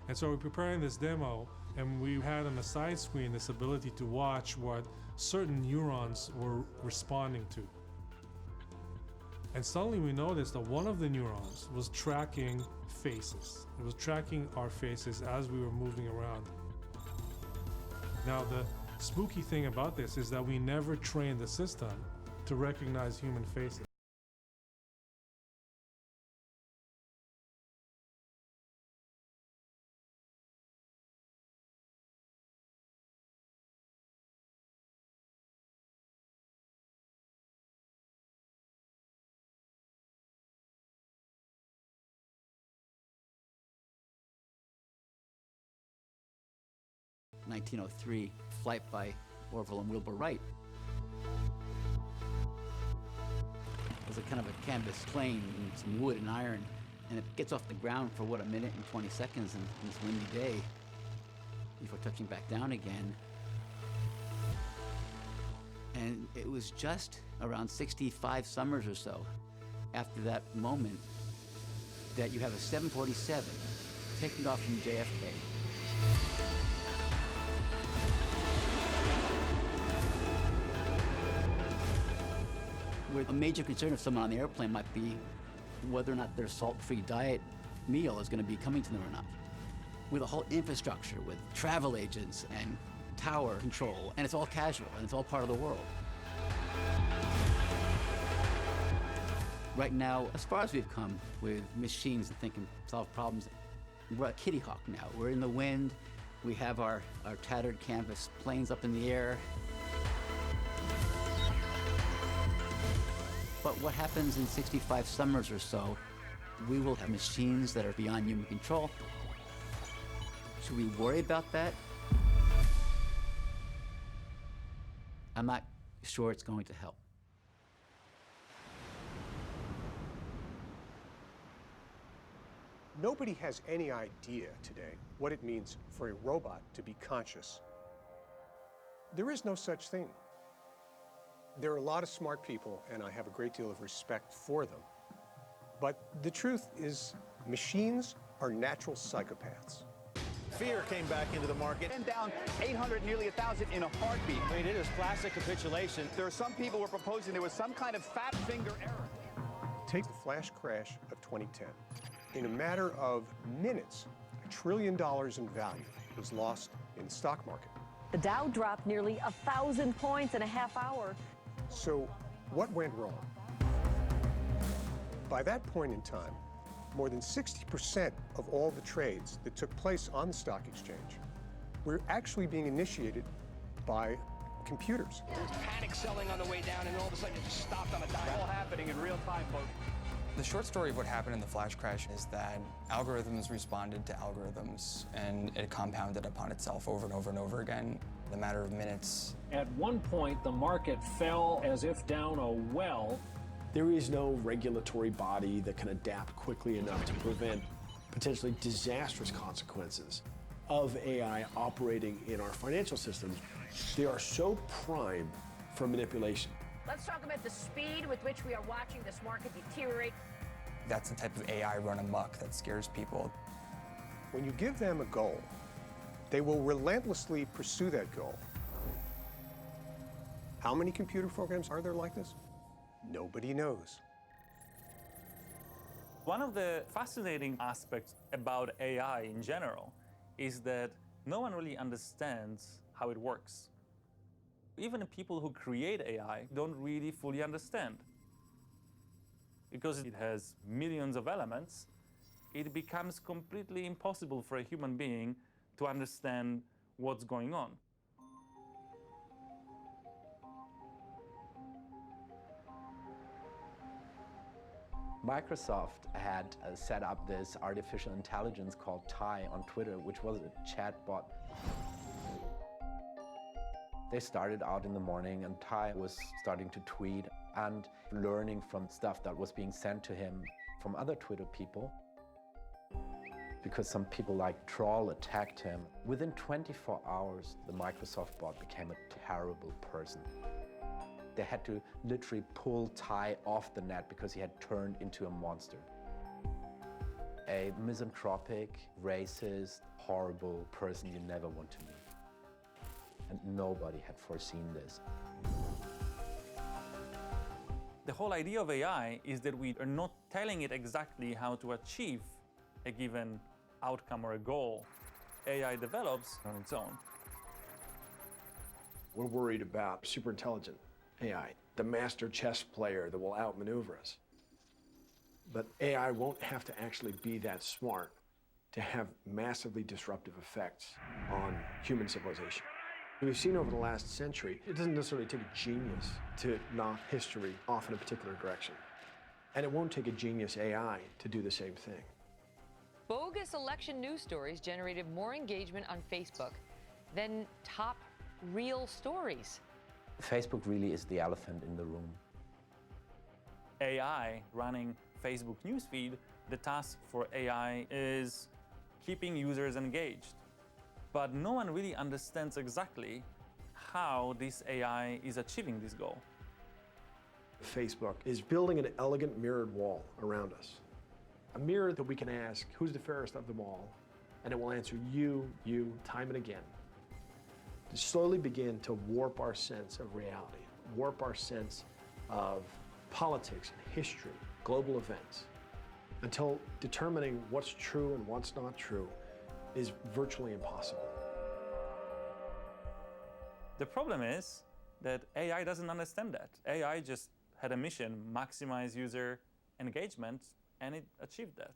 Speaker 11: And so we're preparing this demo, and we had on the side screen this ability to watch what certain neurons were responding to. And suddenly we noticed that one of the neurons was tracking faces. It was tracking our faces as we were moving around. Now, the spooky thing about this is that we never trained the system to recognize human faces.
Speaker 12: In 1903, flight by Orville and Wilbur Wright. It was a kind of a canvas plane and some wood and iron, and it gets off the ground for, what, a minute and 20 seconds on this windy day before touching back down again. And it was just around 65 summers or so after that moment that you have a 747 taking off from JFK. Where a major concern of someone on the airplane might be whether or not their salt-free diet meal is going to be coming to them or not. With a whole infrastructure, with travel agents and tower control, and it's all casual, and it's all part of the world. Right now, as far as we've come with machines that think and solve problems, we're at Kitty Hawk now. We're in the wind, we have our tattered canvas planes up in the air. But what happens in 65 summers or so, we will have machines that are beyond human control. Should we worry about that? I'm not sure it's going to help.
Speaker 2: Nobody has any idea today what it means for a robot to be conscious. There is no such thing. There are a lot of smart people, and I have a great deal of respect for them. But the truth is, machines are natural psychopaths.
Speaker 15: Fear came back into the market. And down 800, nearly 1,000 in a heartbeat. I mean, it is classic capitulation. There are some people who are proposing there was some kind of fat finger error.
Speaker 2: Take the flash crash of 2010. In a matter of minutes, $1 trillion in value was lost in the stock market.
Speaker 19: The Dow dropped nearly 1,000 points in a half hour.
Speaker 2: So what went wrong? By that point in time, more than 60% of all the trades that took place on the stock exchange were actually being initiated by computers.
Speaker 15: There's panic selling on the way down, and all of a sudden it just stopped on a dime. All happening in real time, folks. The short story of what happened in the flash crash is that algorithms responded to algorithms, and it compounded upon itself over and over and over again in a matter of minutes.
Speaker 21: At one point, the market fell as if down a well.
Speaker 1: There is no regulatory body that can adapt quickly enough to prevent potentially disastrous consequences of AI operating in our financial systems. They are so primed for manipulation.
Speaker 19: Let's talk about the speed with which we are watching this market deteriorate.
Speaker 15: That's the type of AI run amok that scares people.
Speaker 2: When you give them a goal, they will relentlessly pursue that goal. How many computer programs are there like this? Nobody knows.
Speaker 22: One of the fascinating aspects about AI in general is that no one really understands how it works. Even the people who create AI don't really fully understand. Because it has millions of elements, it becomes completely impossible for a human being to understand what's going on.
Speaker 23: Microsoft had set up this artificial intelligence called Ty on Twitter, which was a chatbot. They started out in the morning, and Ty was starting to tweet and learning from stuff that was being sent to him from other Twitter people. Because some people like Troll attacked him, within 24 hours, the Microsoft bot became a terrible person. They had to literally pull Ty off the net because he had turned into a monster. A misanthropic, racist, horrible person you never want to meet. And nobody had foreseen this.
Speaker 22: The whole idea of AI is that we are not telling it exactly how to achieve a given outcome or a goal. AI develops on its own.
Speaker 1: We're worried about superintelligent AI, the master chess player that will outmaneuver us. But AI won't have to actually be that smart to have massively disruptive effects on human civilization. We've seen over the last century, it doesn't necessarily take a genius to knock history off in a particular direction. And it won't take a genius AI to do the same thing.
Speaker 24: Bogus election news stories generated more engagement on Facebook than top real stories.
Speaker 23: Facebook really is the elephant in the room.
Speaker 22: AI running Facebook newsfeed, the task for AI is keeping users engaged. But no one really understands exactly how this AI is achieving this goal.
Speaker 1: Facebook is building an elegant mirrored wall around us. A mirror that we can ask, who's the fairest of them all? And it will answer you, time and again. To slowly begin to warp our sense of reality, warp our sense of politics and history, global events, until determining what's true and what's not true is virtually impossible.
Speaker 22: The problem is that AI doesn't understand that. AI just had a mission, maximize user engagement, and it achieved that.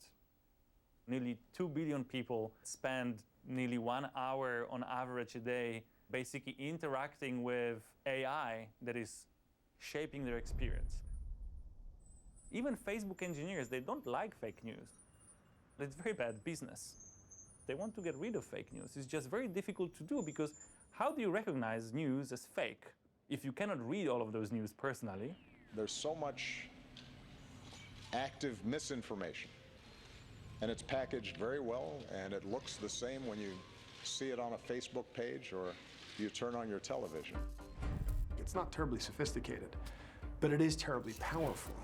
Speaker 22: Nearly 2 billion people spend nearly 1 hour on average a day basically interacting with AI that is shaping their experience. Even Facebook engineers, they don't like fake news. It's very bad business. They want to get rid of fake news. It's just very difficult to do because how do you recognize news as fake? If you cannot read all of those news personally,
Speaker 3: there's so much active misinformation, and it's packaged very well, and it looks the same when you see it on a Facebook page or you turn on your television.
Speaker 1: It's not terribly sophisticated, but it is terribly powerful.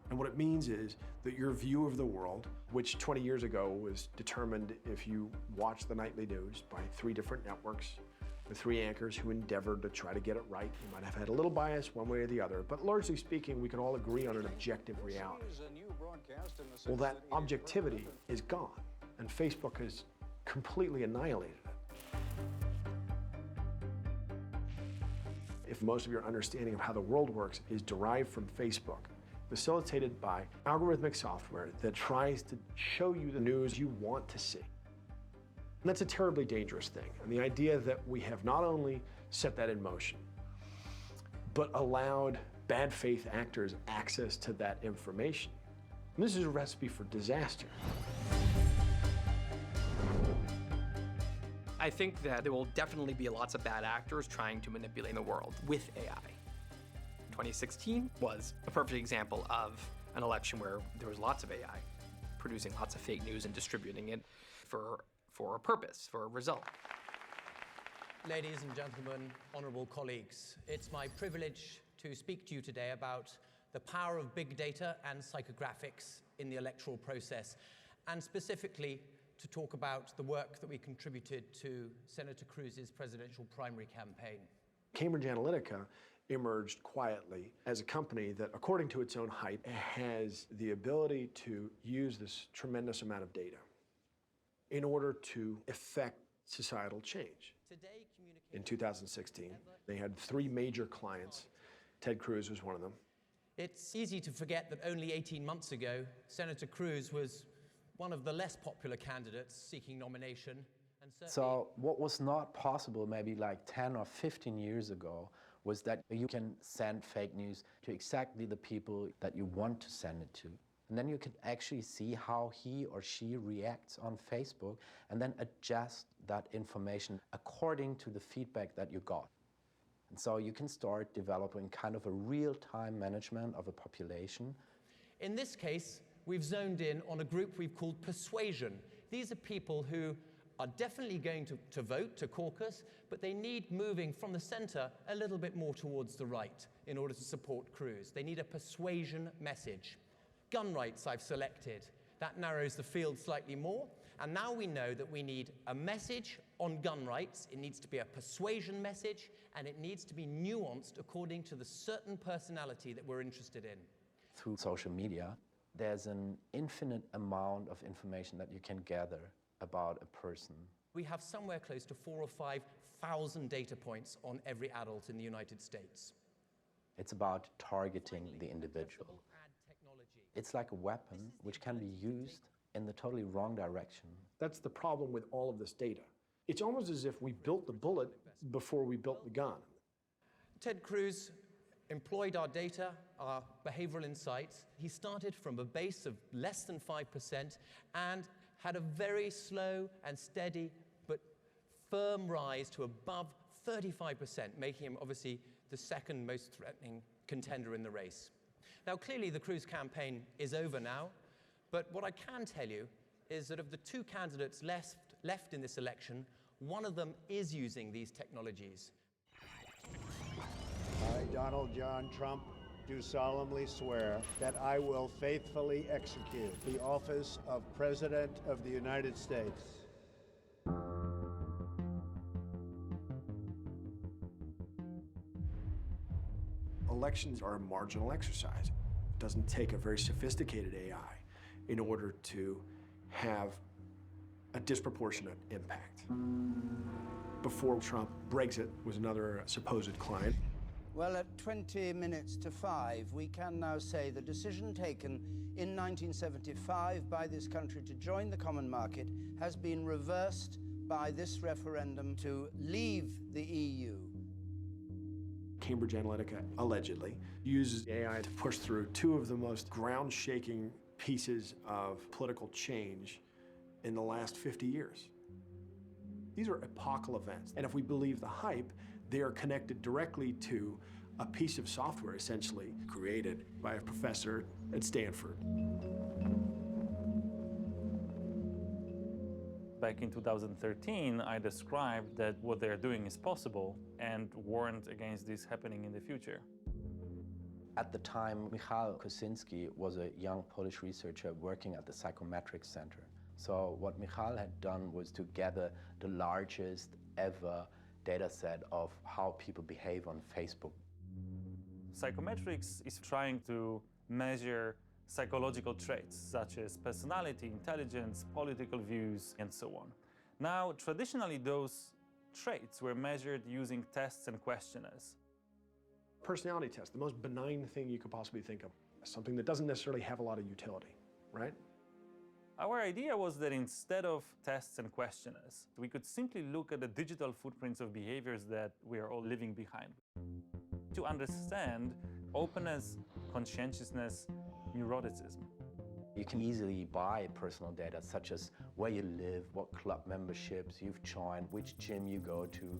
Speaker 1: And what it means is that your view of the world, which 20 years ago was determined if you watched the nightly news by 3 different networks, with 3 anchors who endeavored to try to get it right. You might have had a little bias one way or the other, but largely speaking, we can all agree on an objective reality. Well, that objectivity is gone, and Facebook has completely annihilated it. If most of your understanding of how the world works is derived from Facebook, facilitated by algorithmic software that tries to show you the news you want to see. And that's a terribly dangerous thing. And the idea that we have not only set that in motion, but allowed bad faith actors access to that information. And this is a recipe for disaster.
Speaker 5: I think that there will definitely be lots of bad actors trying to manipulate the world with AI. 2016 was a perfect example of an election where there was lots of AI producing lots of fake news and distributing it for a purpose, for a result.
Speaker 7: Ladies and gentlemen, honorable colleagues, it's my privilege to speak to you today about the power of big data and psychographics in the electoral process, and specifically to talk about the work that we contributed to Senator Cruz's presidential primary campaign.
Speaker 1: Cambridge Analytica emerged quietly as a company that, according to its own hype, has the ability to use this tremendous amount of data in order to effect societal change. In 2016, they had 3 major clients. Ted Cruz was one of them.
Speaker 7: It's easy to forget that only 18 months ago, Senator Cruz was one of the less popular candidates seeking nomination.
Speaker 23: So what was not possible maybe like 10 or 15 years ago was that you can send fake news to exactly the people that you want to send it to. And then you can actually see how he or she reacts on Facebook and then adjust that information according to the feedback that you got. And so you can start developing kind of a real-time management of a population.
Speaker 7: In this case, we've zoned in on a group we've called persuasion. These are people who are definitely going to vote, to caucus, but they need moving from the center a little bit more towards the right in order to support Cruz. They need a persuasion message. Gun rights I've selected. That narrows the field slightly more. And now we know that we need a message on gun rights. It needs to be a persuasion message, and it needs to be nuanced according to the certain personality that we're interested in.
Speaker 23: Through social media, there's an infinite amount of information that you can gather about a person.
Speaker 7: We have somewhere close to 4,000 or 5,000 data points on every adult in the United States.
Speaker 23: It's about targeting the individual. It's like a weapon which can be used in the totally wrong direction.
Speaker 1: That's the problem with all of this data. It's almost as if we built the bullet before we built the gun.
Speaker 7: Ted Cruz employed our data, our behavioral insights. He started from a base of less than 5% and had a very slow and steady but firm rise to above 35%, making him obviously the second most threatening contender in the race. Now, clearly the Cruz campaign is over now, but what I can tell you is that of the 2 candidates left in this election, one of them is using these technologies.
Speaker 14: I, Donald John Trump, do solemnly swear that I will faithfully execute the office of President of the United States.
Speaker 1: Elections are a marginal exercise. It doesn't take a very sophisticated AI in order to have a disproportionate impact. Before Trump, Brexit was another supposed client.
Speaker 25: Well, at 20 minutes to 5, we can now say the decision taken in 1975 by this country to join the common market has been reversed by this referendum to leave the EU.
Speaker 1: Cambridge Analytica allegedly uses AI to push through 2 of the most ground-shaking pieces of political change in the last 50 years. These are epochal events. And if we believe the hype, they are connected directly to a piece of software, essentially, created by a professor at Stanford.
Speaker 22: Back in 2013, I described that what they're doing is possible and warned against this happening in the future.
Speaker 23: At the time, Michał Kosinski was a young Polish researcher working at the Psychometrics Center. So what Michał had done was to gather the largest ever data set of how people behave on Facebook.
Speaker 22: Psychometrics is trying to measure psychological traits such as personality, intelligence, political views, and so on. Now, traditionally, those traits were measured using tests and questionnaires.
Speaker 1: Personality test, the most benign thing you could possibly think of. Something that doesn't necessarily have a lot of utility, right?
Speaker 22: Our idea was that instead of tests and questionnaires, we could simply look at the digital footprints of behaviors that we are all living behind. To understand openness, conscientiousness, neuroticism.
Speaker 23: You can easily buy personal data such as where you live, what club memberships you've joined, which gym you go to.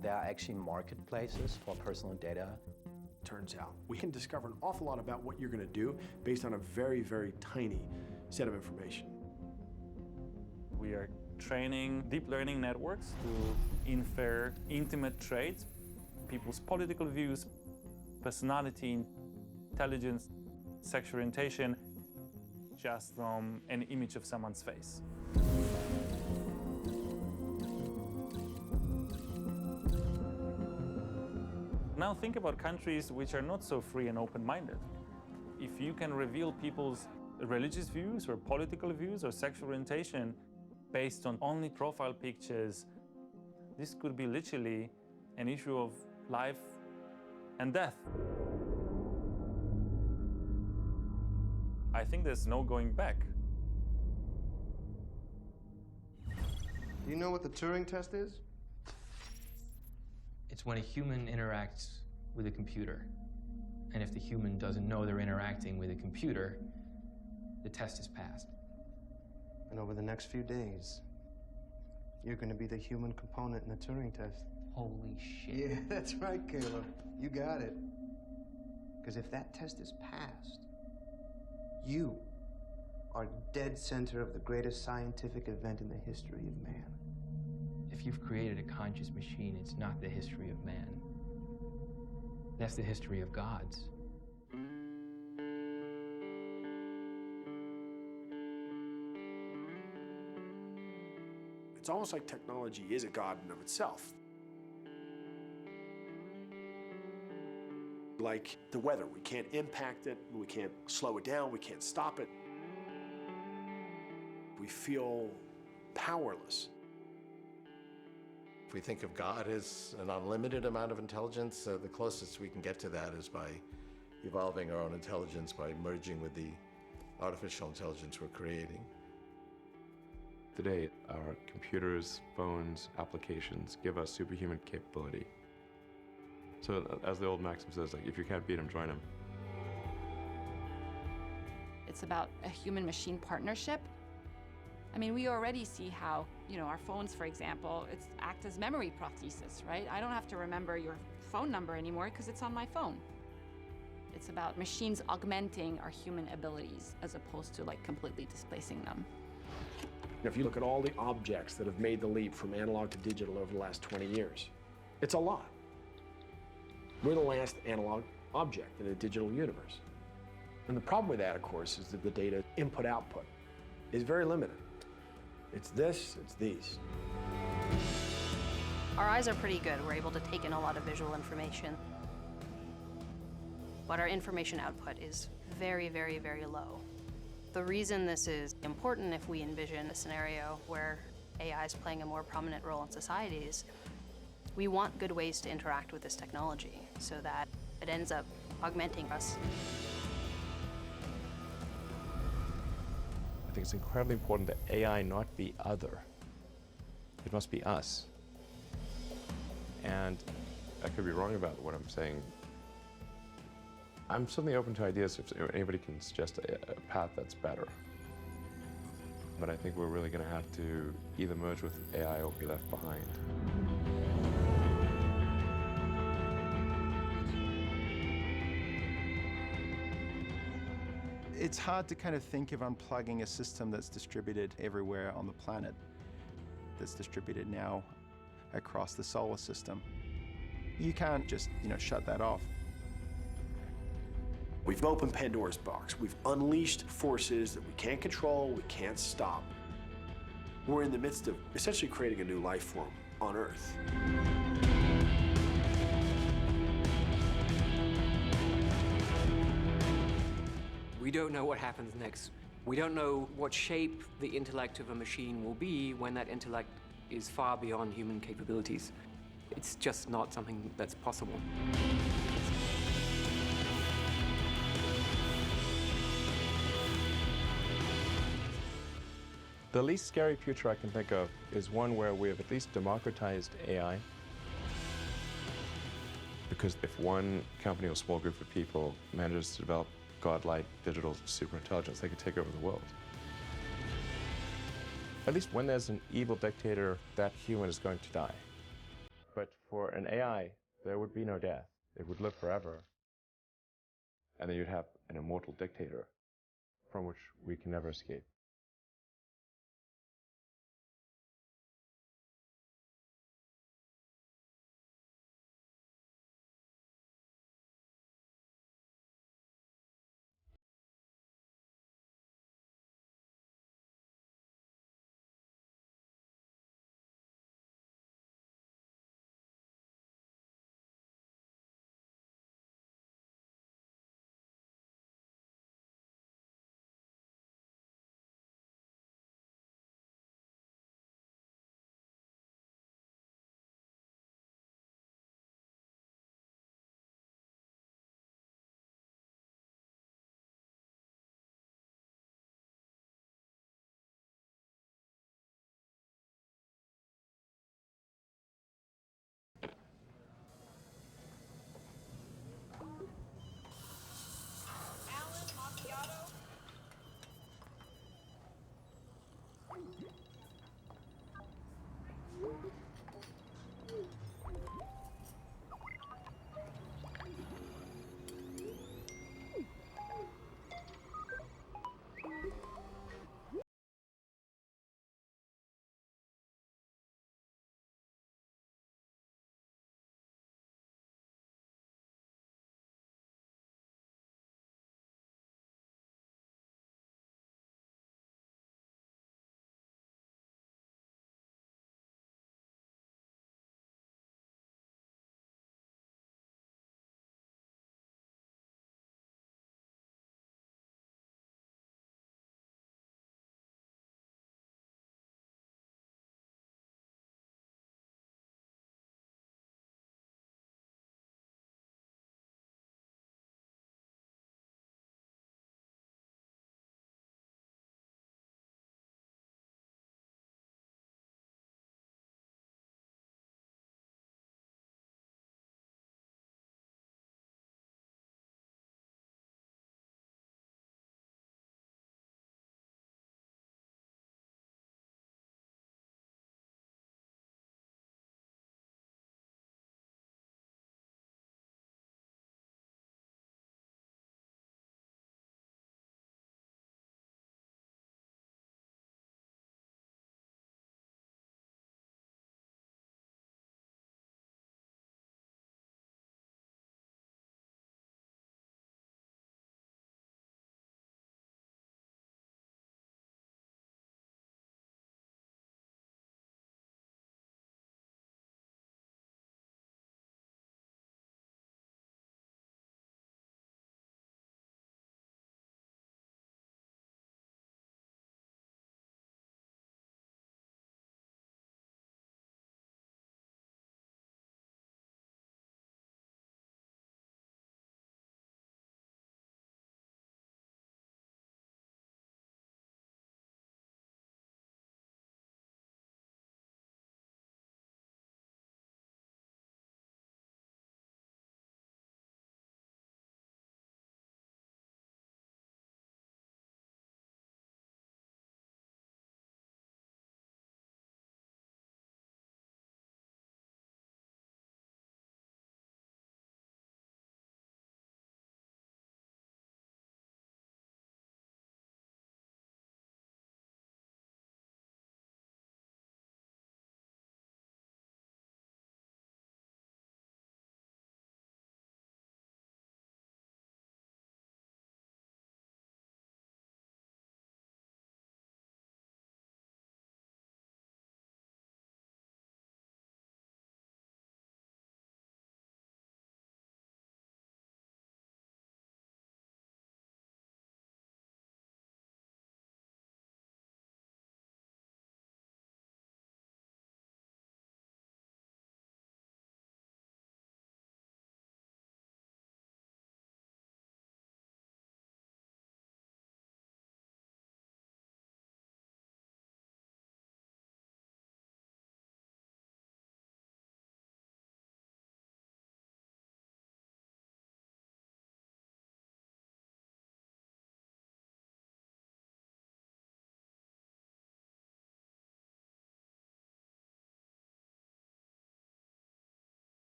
Speaker 23: There are actually marketplaces for personal data.
Speaker 1: Turns out we can discover an awful lot about what you're going to do based on a very, very tiny set of information.
Speaker 22: We are training deep learning networks to infer intimate traits, people's political views, personality, intelligence, sexual orientation, just from an image of someone's face. Now think about countries which are not so free and open-minded. If you can reveal people's religious views or political views or sexual orientation based on only profile pictures, this could be literally an issue of life and death. I think there's no going back.
Speaker 4: Do you know what the Turing test is?
Speaker 10: It's when a human interacts with a computer. And if the human doesn't know they're interacting with a computer, the test is passed.
Speaker 4: And over the next few days, you're going to be the human component in the Turing test.
Speaker 10: Holy shit.
Speaker 4: Yeah, that's right, Caleb. You got it. Because if that test is passed, you are dead center of the greatest scientific event in the history of man.
Speaker 10: If you've created a conscious machine, it's not the history of man. That's the history of gods.
Speaker 1: It's almost like technology is a god in of itself. Like the weather, we can't impact it, we can't slow it down, we can't stop it. We feel powerless.
Speaker 16: If we think of God as an unlimited amount of intelligence, the closest we can get to that is by evolving our own intelligence, by merging with the artificial intelligence we're creating.
Speaker 17: Today, our computers, phones, applications give us superhuman capability. So as the old maxim says, like, if you can't beat them, join them.
Speaker 20: It's about a human-machine partnership. I mean, we already see how, our phones, for example, act as memory prosthesis, right? I don't have to remember your phone number anymore because it's on my phone. It's about machines augmenting our human abilities as opposed to completely displacing them.
Speaker 1: If you look at all the objects that have made the leap from analog to digital over the last 20 years, it's a lot. We're the last analog object in a digital universe. And the problem with that, of course, is that the data input-output is very limited. It's this, it's these.
Speaker 26: Our eyes are pretty good. We're able to take in a lot of visual information. But our information output is very, very, very low. The reason this is important if we envision a scenario where AI is playing a more prominent role in society is we want good ways to interact with this technology so that it ends up augmenting us.
Speaker 17: I think it's incredibly important that AI not be other. It must be us. And I could be wrong about what I'm saying. I'm certainly open to ideas if anybody can suggest a path that's better. But I think we're really going to have to either merge with AI or be left behind.
Speaker 6: It's hard to kind of think of unplugging a system that's distributed everywhere on the planet, that's distributed now across the solar system. You can't just, shut that off.
Speaker 1: We've opened Pandora's box. We've unleashed forces that we can't control, we can't stop. We're in the midst of essentially creating a new life form on Earth.
Speaker 8: We don't know what happens next. We don't know what shape the intellect of a machine will be when that intellect is far beyond human capabilities. It's just not something that's possible.
Speaker 17: The least scary future I can think of is one where we have at least democratized AI. Because if one company or small group of people manages to develop godlike digital superintelligence, they could take over the world. At least when there's an evil dictator, that human is going to die. But for an AI, there would be no death. It would live forever. And then you'd have an immortal dictator from which we can never escape.